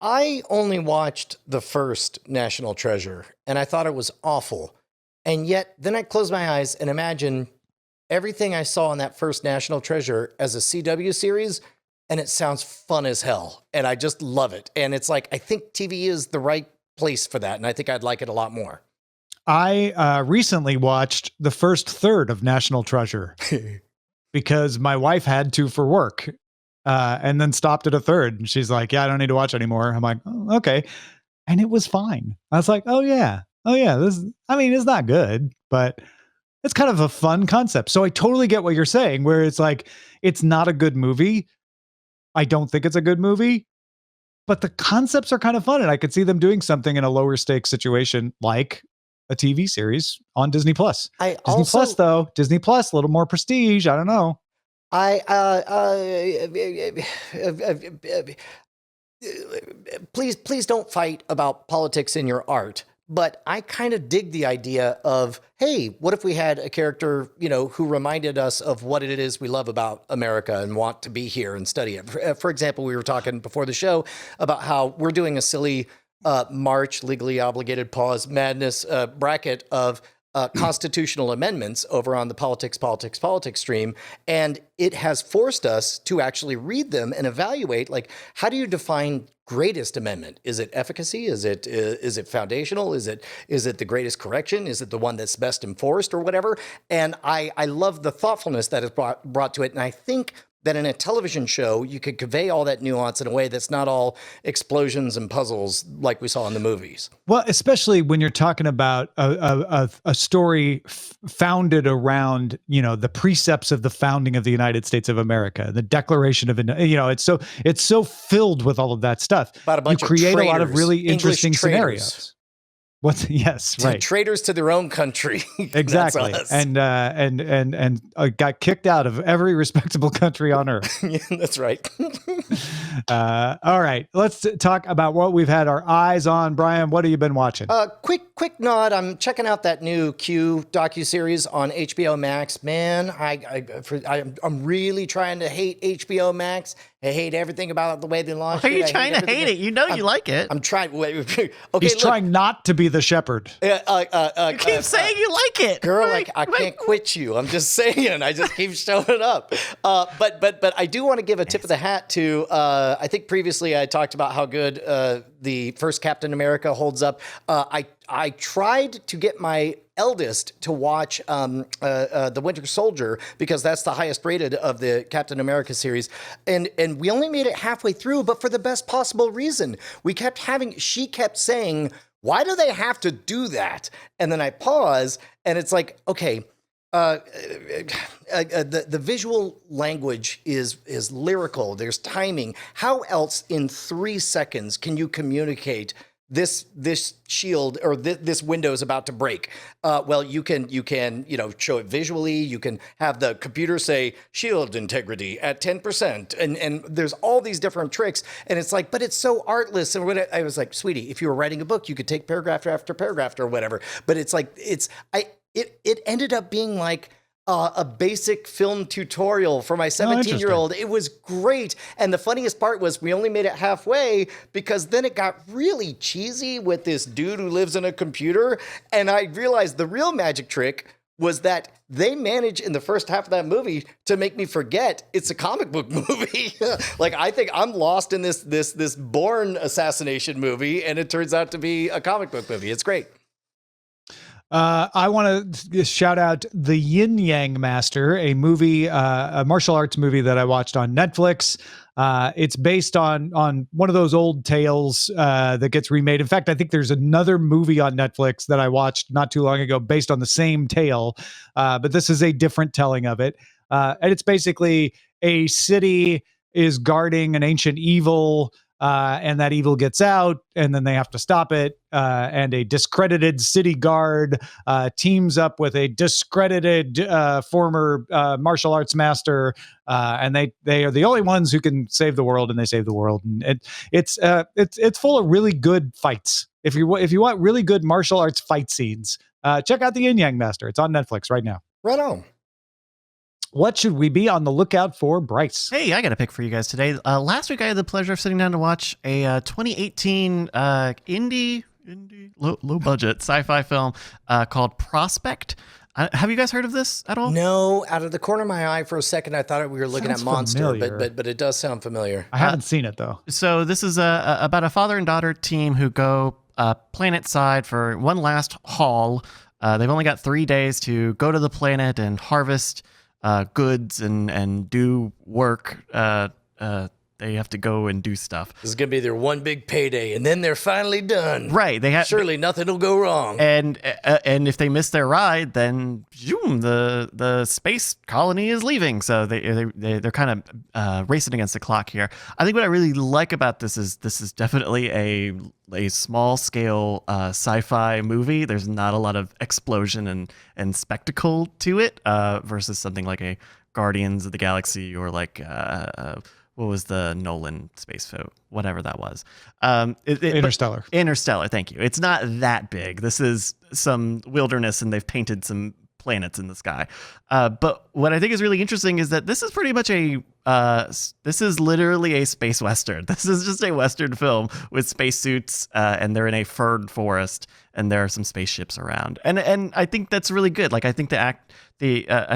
I only watched the first National Treasure, and I thought it was awful. And yet, then I close my eyes and imagine everything I saw in that first National Treasure as a CW series, and it sounds fun as hell. And I just love it. And it's like, I think TV is the right place for that, and I think I'd like it a lot more. I recently watched the first third of National Treasure because my wife had to for work, and then stopped at a third. And she's like, yeah, I don't need to watch anymore. I'm like, oh, okay. And it was fine. I was like, oh yeah. It's not good, but it's kind of a fun concept. So I totally get what you're saying, where it's like, it's not a good movie. I don't think it's a good movie, but the concepts are kind of fun. And I could see them doing something in a lower stakes situation, like a TV series on Disney Plus. Disney Plus, a little more prestige. I don't know. Please don't fight about politics in your art. But I kind of dig the idea of, hey, what if we had a character, who reminded us of what it is we love about America and want to be here and study it. For example, we were talking before the show about how we're doing a silly March legally obligated pause madness bracket of constitutional amendments over on the politics stream. And it has forced us to actually read them and evaluate, like, how do you define greatest amendment? Is it efficacy? Is it foundational? Is it the greatest correction? Is it the one that's best enforced or whatever? And I love the thoughtfulness that is brought to it. And I think that in a television show, you could convey all that nuance in a way that's not all explosions and puzzles like we saw in the movies. Well, especially when you're talking about a story founded around, the precepts of the founding of the United States of America, the Declaration of, it's so filled with all of that stuff. About a bunch you create of a lot of really English interesting traitors. scenarios. Yes, right. Traitors to their own country. Exactly. That's us. And got kicked out of every respectable country on earth. Yeah, that's right. All right. Let's talk about what we've had our eyes on. Brian, what have you been watching? Quick nod. I'm checking out that new Q docuseries on HBO Max. Man, I'm really trying to hate HBO Max. I hate everything about the way they launched it. Why are you trying to hate it? You like it. I'm trying. Okay, He's trying not to be the shepherd. You keep saying you like it. Girl, I can't quit you. I'm just saying. I just keep showing up. But I do want to give a tip of the hat to, I think previously I talked about how good the first Captain America holds up. I tried to get my eldest to watch The Winter Soldier because that's the highest rated of the Captain America series. And we only made it halfway through, but for the best possible reason. She kept saying, why do they have to do that? And then I pause and it's like, okay, the visual language is lyrical. There's timing. How else in 3 seconds can you communicate this shield or this window is about to break? Well, you can show it visually. You can have the computer say shield integrity at 10%, and there's all these different tricks. And it's like, but it's so artless. And what I was like, sweetie, if you were writing a book, you could take paragraph after paragraph or whatever. But it's like it ended up being like a basic film tutorial for my 17-year-old. It was great. And the funniest part was we only made it halfway because then it got really cheesy with this dude who lives in a computer. And I realized the real magic trick was that they managed in the first half of that movie to make me forget it's a comic book movie. Like, I think I'm lost in this Bourne assassination movie, and it turns out to be a comic book movie. It's great. I want to shout out the Yin Yang Master, a movie, a martial arts movie that I watched on Netflix. It's based on one of those old tales that gets remade. In fact, I think there's another movie on Netflix that I watched not too long ago based on the same tale, but this is a different telling of it. And it's basically a city is guarding an ancient evil, and that evil gets out, and then they have to stop it. And a discredited city guard teams up with a discredited former martial arts master, and they are the only ones who can save the world, and they save the world. And it's full of really good fights. If you want really good martial arts fight scenes, check out the Yin Yang Master. It's on Netflix right now. Right on. What should we be on the lookout for, Bryce? Hey, I got a pick for you guys today. Last week, I had the pleasure of sitting down to watch a 2018 indie low budget sci-fi film called Prospect. Have you guys heard of this at all? No, out of the corner of my eye for a second, I thought we were looking at Sounds Monster, familiar. but it does sound familiar. I haven't seen it, though. So this is about a father and daughter team who go planet side for one last haul. They've only got 3 days to go to the planet and harvest goods and do work. They have to go and do stuff. This is going to be their one big payday, and then they're finally done. Right. They have Surely nothing will go wrong. and if they miss their ride, then zoom, the space colony is leaving. So they're kind of racing against the clock here. I think what I really like about this is definitely a small scale sci-fi movie. There's not a lot of explosion and spectacle to it versus something like a Guardians of the Galaxy or like what was the Nolan space film? Whatever that was. Interstellar. Interstellar, thank you. It's not that big. This is some wilderness and they've painted some planets in the sky. But what I think is really interesting is that this is pretty much this is literally a space western. This is just a western film with spacesuits and they're in a fern forest and there are some spaceships around. And I think that's really good. Like I think I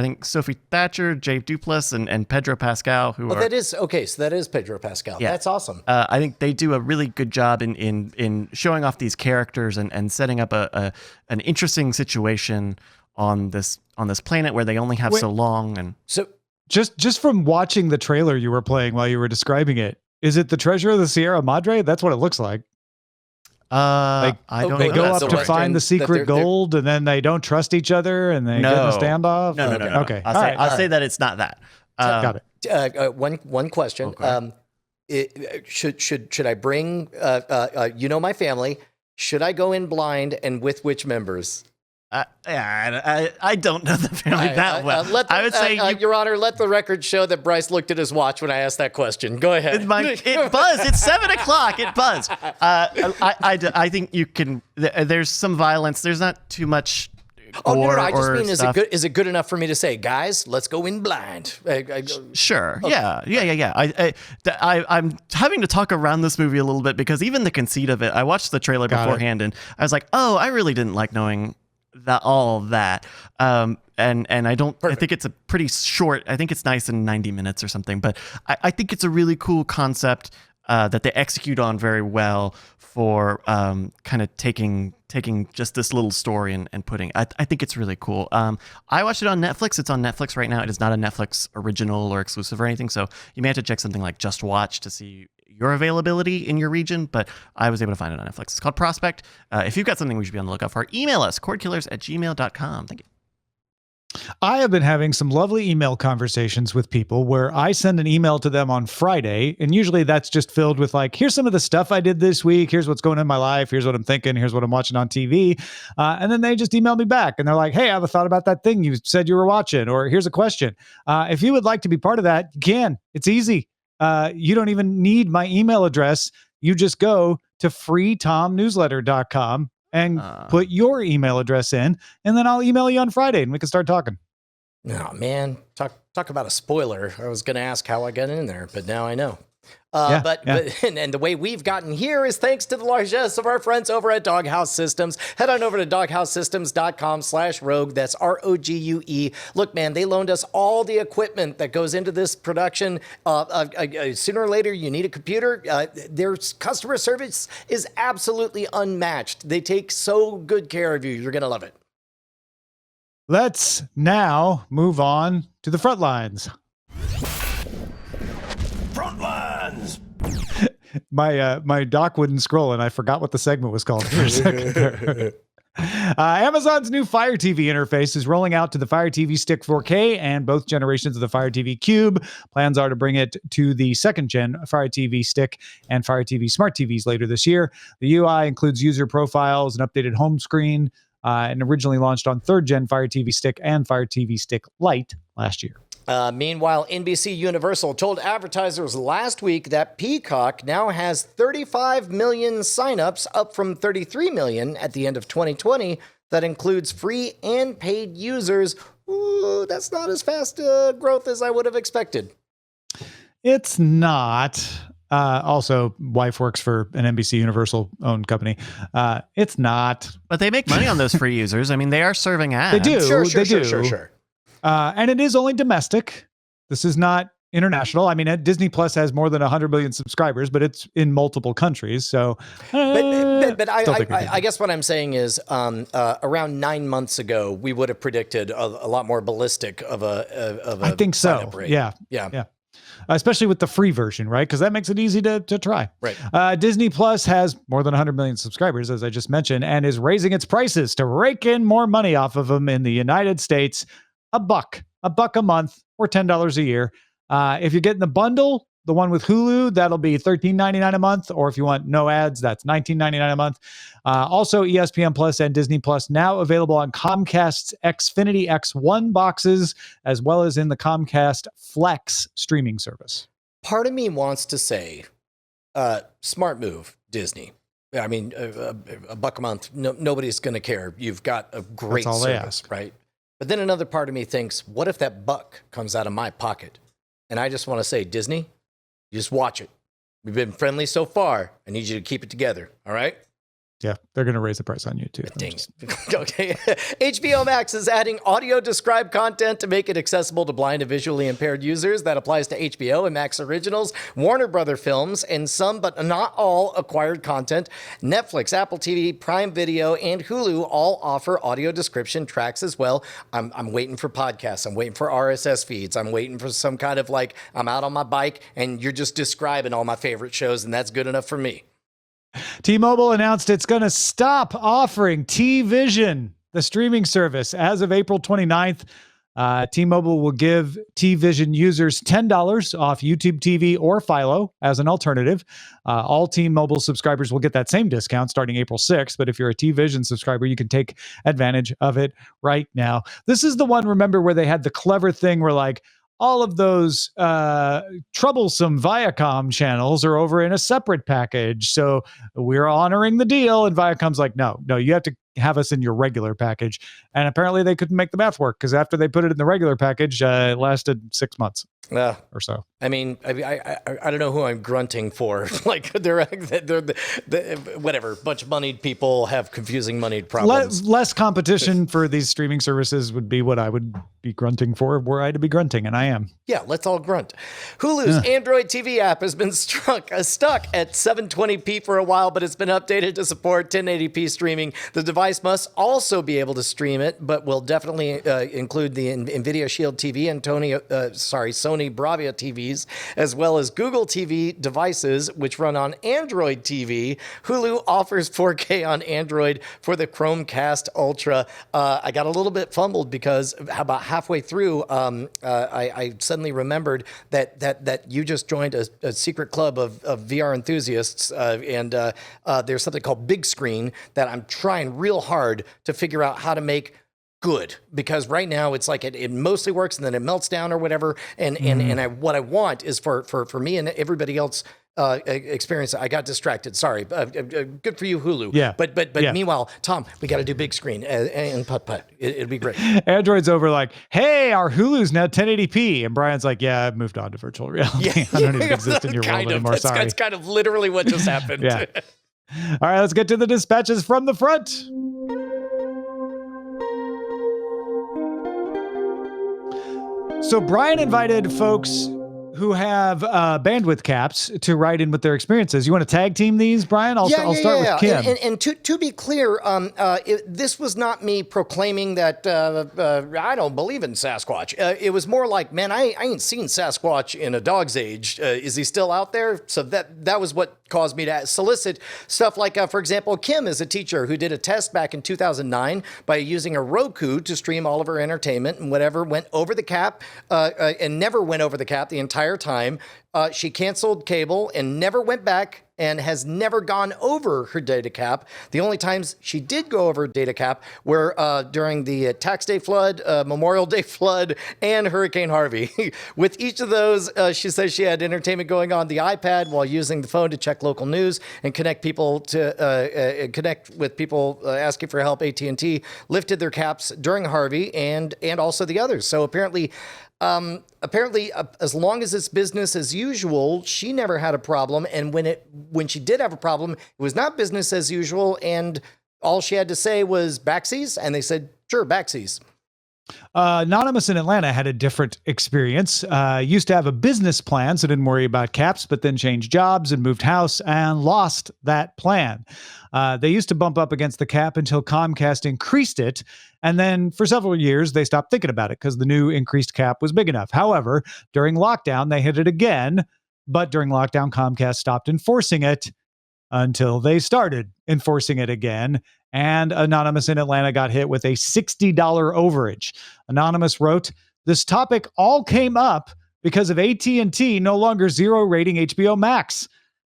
think Sophie Thatcher, Jay Duplass, and Pedro Pascal, who are... that is, okay, so that is Pedro Pascal. Yeah. That's awesome. I think they do a really good job in showing off these characters and setting up an interesting situation on this planet where they only have so long. And So Just from watching the trailer you were playing while you were describing it, is it the Treasure of the Sierra Madre? That's what it looks like. I don't They know. go That's up the to find the Western- that secret they're- gold, and then they don't trust each other, and they get in a standoff. No. Okay, I'll say that it's not that. got it. one question. Okay. Should I bring my family? Should I go in blind and with which members? I don't know the family that well. I would say Your Honor, let the record show that Bryce looked at his watch when I asked that question. Go ahead. it buzzed. It's 7:00. It buzzed. I think you can. There's some violence. There's not too much. Oh no! I just or mean, stuff. is it good enough for me to say, guys, let's go in blind? Sure. Okay. Yeah. I'm having to talk around this movie a little bit because even the conceit of it. I watched the trailer beforehand and I was like, oh, I really didn't like knowing all of that. And I don't. Perfect. I think it's a pretty short. I think it's nice in 90 minutes or something. But I think it's a really cool concept that they execute on very well for kind of taking just this little story and putting. I think it's really cool. I watched it on Netflix. It's on Netflix right now. It is not a Netflix original or exclusive or anything. So you may have to check something like Just Watch to see your availability in your region, but I was able to find it on Netflix. It's called Prospect. If you've got something we should be on the lookout for, email us, cordkillers@gmail.com. Thank you. I have been having some lovely email conversations with people where I send an email to them on Friday, and usually that's just filled with like, here's some of the stuff I did this week, here's what's going on in my life, here's what I'm thinking, here's what I'm watching on TV, and then they just email me back, and they're like, hey, I have a thought about that thing you said you were watching, or here's a question. If you would like to be part of that, you can. It's easy. You don't even need my email address. You just go to freetomnewsletter.com and put your email address in, and then I'll email you on Friday and we can start talking. Oh man, talk about a spoiler. I was going to ask how I got in there, but now I know. Yeah. But the way we've gotten here is thanks to the largesse of our friends over at Doghouse Systems. Head on over to doghousesystems.com/rogue. That's ROGUE. Look, man, they loaned us all the equipment that goes into this production. Sooner or later, you need a computer. Their customer service is absolutely unmatched. They take so good care of you. You're going to love it. Let's now move on to the front lines. Frontlines. My doc wouldn't scroll, and I forgot what the segment was called for a second. Amazon's new Fire TV interface is rolling out to the Fire TV Stick 4K and both generations of the Fire TV Cube. Plans are to bring it to the second-gen Fire TV Stick and Fire TV Smart TVs later this year. The UI includes user profiles, an updated home screen, and originally launched on third-gen Fire TV Stick and Fire TV Stick Lite last year. Meanwhile, NBC Universal told advertisers last week that Peacock now has 35 million signups, up from 33 million at the end of 2020. That includes free and paid users. ooh, that's not as fast growth as I would have expected. It's not. Also, wife works for an NBC Universal owned company. It's not. But they make money on those free users. I mean, they are serving ads. They do. Sure. And it is only domestic. This is not international. I mean, Disney Plus has more than 100 million subscribers, but it's in multiple countries. So, but I guess what I'm saying is, around 9 months ago, we would have predicted a lot more ballistic of a I think so. sign-up rate. Yeah. Especially with the free version, right? Because that makes it easy to try. Right. Disney Plus has more than 100 million subscribers, as I just mentioned, and is raising its prices to rake in more money off of them in the United States. $1 a month, or $10 a year. If you're getting the bundle, the one with Hulu, that'll be $13.99 a month. Or if you want no ads, that's $19.99 a month. Also, ESPN Plus and Disney Plus now available on Comcast's Xfinity X1 boxes, as well as in the Comcast Flex streaming service. Part of me wants to say, smart move, Disney. I mean, $1 a month, nobody's going to care. You've got a great That's all they service, ask. right? But then another part of me thinks, what if that buck comes out of my pocket? And I just want to say, Disney, you just watch it. We've been friendly so far. I need you to keep it together. All right? Yeah, they're going to raise the price on you too. Dang. Okay. HBO Max is adding audio described content to make it accessible to blind and visually impaired users. That applies to HBO and Max Originals, Warner Brother films, and some, but not all, acquired content. Netflix, Apple TV, Prime Video, and Hulu all offer audio description tracks as well. I'm waiting for podcasts. I'm waiting for RSS feeds. I'm waiting for some kind of like, I'm out on my bike and you're just describing all my favorite shows, and that's good enough for me. T-Mobile announced it's going to stop offering T-Vision, the streaming service. As of April 29th, T-Mobile will give T-Vision users $10 off YouTube TV or Philo as an alternative. All T-Mobile subscribers will get that same discount starting April 6th, but if you're a T-Vision subscriber, you can take advantage of it right now. This is the one, remember, where they had the clever thing where like, all of those troublesome Viacom channels are over in a separate package. So we're honoring the deal. And Viacom's like, no, you have to have us in your regular package. And apparently they couldn't make the math work because after they put it in the regular package, it lasted 6 months or so. I mean, I don't know who I'm grunting for. Like they're whatever. Bunch of moneyed people have confusing moneyed problems. Less competition for these streaming services would be what I would be grunting for were I to be grunting, and I am. Yeah, let's all grunt. Hulu's Android TV app has been stuck at 720p for a while, but it's been updated to support 1080p streaming. The device must also be able to stream it, but will definitely include the NVIDIA Shield TV and Sony Bravia TVs, as well as Google TV devices, which run on Android TV. Hulu offers 4K on Android for the Chromecast Ultra. I got a little bit fumbled because about halfway through, I suddenly remembered that you just joined a secret club of VR enthusiasts, and there's something called Big Screen that I'm trying real hard to figure out how to make good, because right now it's like it mostly works and then it melts down or whatever. And what I want is for me and everybody else experience. I got distracted. Sorry. Good for you, Hulu. Yeah. But meanwhile, Tom, we got to do Big Screen and putt. It'll be great. Android's over like, hey, our Hulu's now 1080p. And Brian's like, yeah, I've moved on to virtual reality. I don't even exist in your world anymore. Sorry. That's kind of literally what just happened. Yeah. All right, let's get to the dispatches from the front. So Brian invited folks who have bandwidth caps to write in with their experiences. You want to tag team these, Brian? I'll start with Kim. And to be clear, this was not me proclaiming that I don't believe in Sasquatch. It was more like, man, I ain't seen Sasquatch in a dog's age. Is he still out there? So that was what caused me to solicit stuff like, for example, Kim is a teacher who did a test back in 2009 by using a Roku to stream all of her entertainment, and whatever went over the cap and never went over the cap the entire time. She canceled cable and never went back and has never gone over her data cap. The only times she did go over data cap were during the Tax Day flood, Memorial Day flood, and Hurricane Harvey. With each of those, she says she had entertainment going on the iPad while using the phone to check local news and connect connect with people asking for help. AT&T lifted their caps during Harvey and also the others. So apparently, as long as it's business as usual, she never had a problem. And when she did have a problem, it was not business as usual. And all she had to say was backsies. And they said, sure, backsies. Anonymous in Atlanta had a different experience. Used to have a business plan, so didn't worry about caps, but then changed jobs and moved house and lost that plan. They used to bump up against the cap until Comcast increased it. And then for several years, they stopped thinking about it because the new increased cap was big enough. However, during lockdown, they hit it again. But during lockdown, Comcast stopped enforcing it until they started enforcing it again. And Anonymous in Atlanta got hit with a $60 overage. Anonymous wrote, "This topic all came up because of AT&T no longer zero rating HBO Max.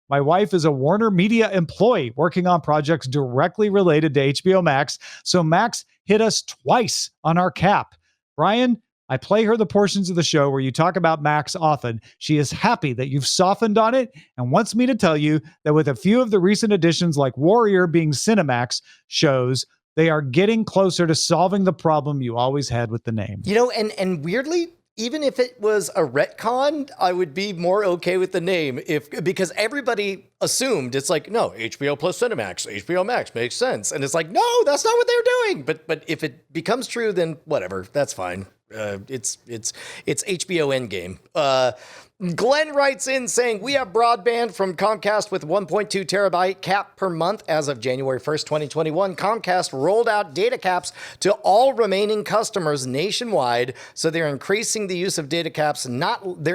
My wife is a Warner Media employee working on projects directly related to HBO Max, so Max hit us twice on our cap. Brian, I play her the portions of the show where you talk about Max often. She is happy that you've softened on it and wants me to tell you that with a few of the recent additions like Warrior being Cinemax shows, they are getting closer to solving the problem you always had with the name." You know, and weirdly, even if it was a retcon, I would be more okay with the name because everybody assumed it's like, no, HBO plus Cinemax, HBO Max makes sense. And it's like, no, that's not what they're doing. But if it becomes true, then whatever, that's fine. It's HBO Endgame. Glenn writes in saying, "We have broadband from Comcast with 1.2 terabyte cap per month as of January 1st, 2021. Comcast rolled out data caps to all remaining customers nationwide. So they're increasing the use of data caps, not lessening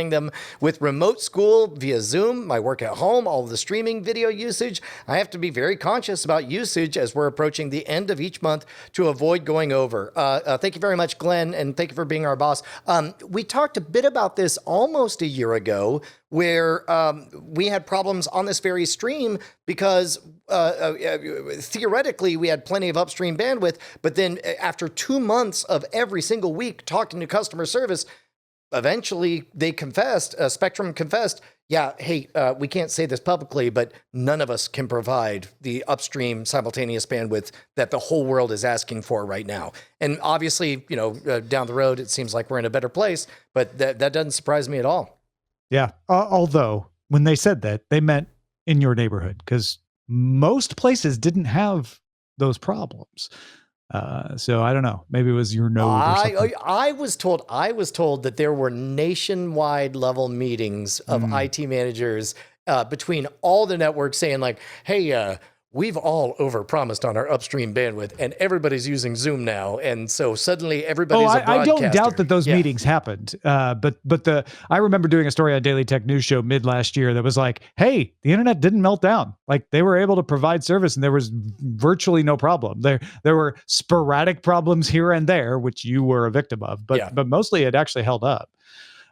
them with remote school via Zoom, my work at home, all of the streaming video usage. I have to be very conscious about usage as we're approaching the end of each month to avoid going over." Thank you very much, Glenn, and thank you for being our boss. We talked a bit about this almost a year ago where we had problems on this very stream because theoretically we had plenty of upstream bandwidth, but then after 2 months of every single week talking to customer service, eventually they confessed, Spectrum confessed, yeah, hey, we can't say this publicly, but none of us can provide the upstream simultaneous bandwidth that the whole world is asking for right now. And obviously, you know, down the road, it seems like we're in a better place, but that doesn't surprise me at all. Yeah. Although when they said that, they meant in your neighborhood because most places didn't have those problems. So I don't know. Maybe it was your node or something. I was told that there were nationwide level meetings of IT managers between all the networks saying like, hey, we've all overpromised on our upstream bandwidth and everybody's using Zoom now. And so suddenly everybody's a broadcaster. I don't doubt that those meetings happened. But I remember doing a story on Daily Tech News Show mid last year that was like, hey, the internet didn't melt down. Like they were able to provide service and there was virtually no problem. There were sporadic problems here and there, which you were a victim of, but mostly it actually held up.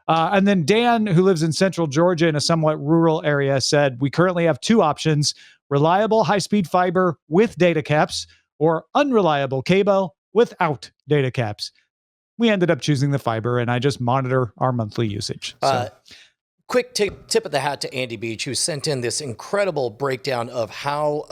And then Dan, who lives in central Georgia in a somewhat rural area, said, "We currently have two options: reliable high-speed fiber with data caps or unreliable cable without data caps." We ended up choosing the fiber, and I just monitor our monthly usage. So. Quick tip of the hat to Andy Beach, who sent in this incredible breakdown of how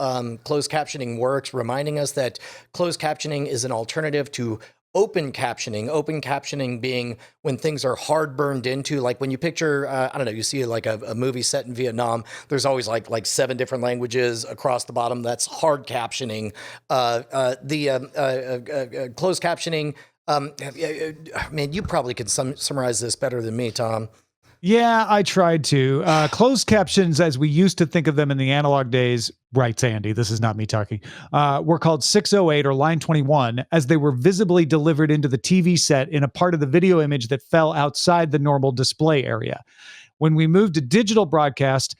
closed captioning works, reminding us that closed captioning is an alternative to open captioning being when things are hard burned into, like when you picture, I don't know, you see like a movie set in Vietnam, there's always like 7 different languages across the bottom. That's hard captioning. The closed captioning, man, you probably could summarize this better than me, Tom. Yeah, I tried to. Closed captions, as we used to think of them in the analog days, right, Andy, this is not me talking, were called 608 or line 21 as they were visibly delivered into the TV set in a part of the video image that fell outside the normal display area. When we moved to digital broadcast,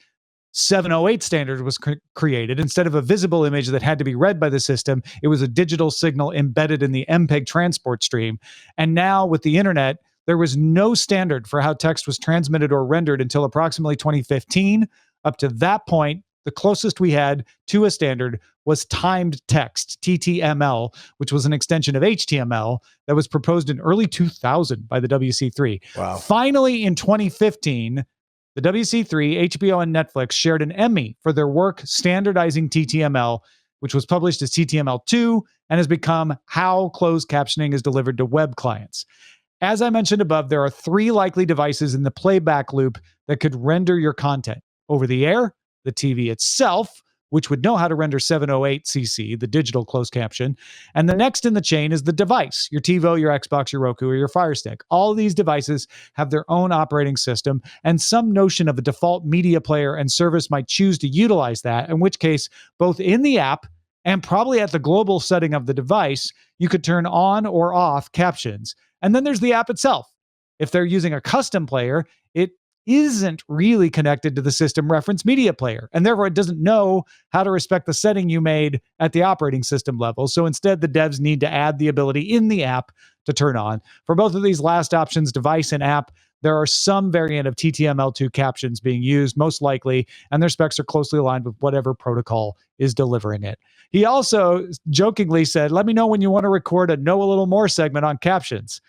708 standard was created. Instead of a visible image that had to be read by the system, it was a digital signal embedded in the MPEG transport stream. And now with the internet, There was no standard for how text was transmitted or rendered until approximately 2015. Up to that point, the closest we had to a standard was timed text, TTML, which was an extension of HTML that was proposed in early 2000 by the WC3. Wow. Finally, in 2015, the WC3, HBO, and Netflix shared an Emmy for their work standardizing TTML, which was published as TTML2 and has become how closed captioning is delivered to web clients. As I mentioned above, there are 3 likely devices in the playback loop that could render your content. Over the air, the TV itself, which would know how to render 708cc, the digital closed caption. And the next in the chain is the device, your TiVo, your Xbox, your Roku, or your Fire Stick. All of these devices have their own operating system, and some notion of a default media player and service might choose to utilize that, in which case, both in the app and probably at the global setting of the device, you could turn on or off captions. And then there's the app itself. If they're using a custom player, it isn't really connected to the system reference media player, and therefore it doesn't know how to respect the setting you made at the operating system level. So instead, the devs need to add the ability in the app to turn on. For both of these last options, device and app, there are some variant of TTML2 captions being used, most likely, and their specs are closely aligned with whatever protocol is delivering it. He also jokingly said, let me know when you want to record a Know a Little More segment on captions.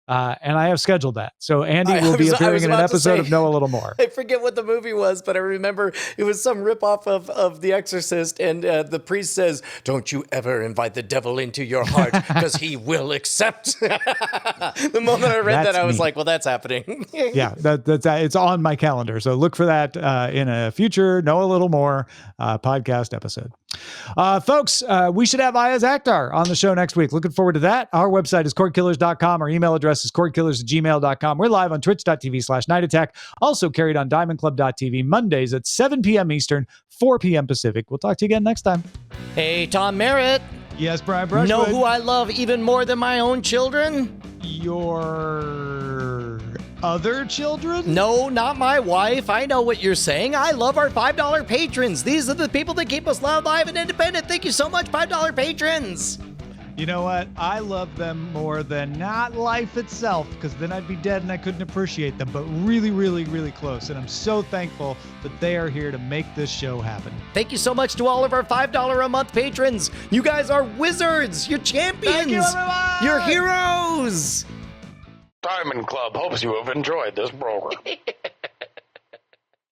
And I have scheduled that. So Andy will be appearing in an episode of Know a Little More. I forget what the movie was, but I remember it was some ripoff of The Exorcist, and the priest says, don't you ever invite the devil into your heart, because he will accept. The moment I read that, I was like, well, that's happening. Yeah, that's it's on my calendar. So look for that in a future Know a Little More podcast episode. Folks, we should have Ayaz Akhtar on the show next week. Looking forward to that. Our website is cordkillers.com. Our email address is cordkillers@gmail.com. We're live on twitch.tv/Night Attack. Also carried on diamondclub.tv Mondays at 7 p.m. Eastern, 4 p.m. Pacific. We'll talk to you again next time. Hey, Tom Merritt. Yes, Brian Brushwood. Know who I love even more than my own children? Your other children? No, not my wife. I know what you're saying. I love our $5 patrons. These are the people that keep us loud, live, and independent. Thank you so much, $5 patrons. You know what? I love them more than not life itself, because then I'd be dead and I couldn't appreciate them, but really, really, really close. And I'm so thankful that they are here to make this show happen. Thank you so much to all of our $5 a month patrons. You guys are wizards. You're champions. Thank you, everyone. You're heroes. Diamond Club hopes you have enjoyed this program.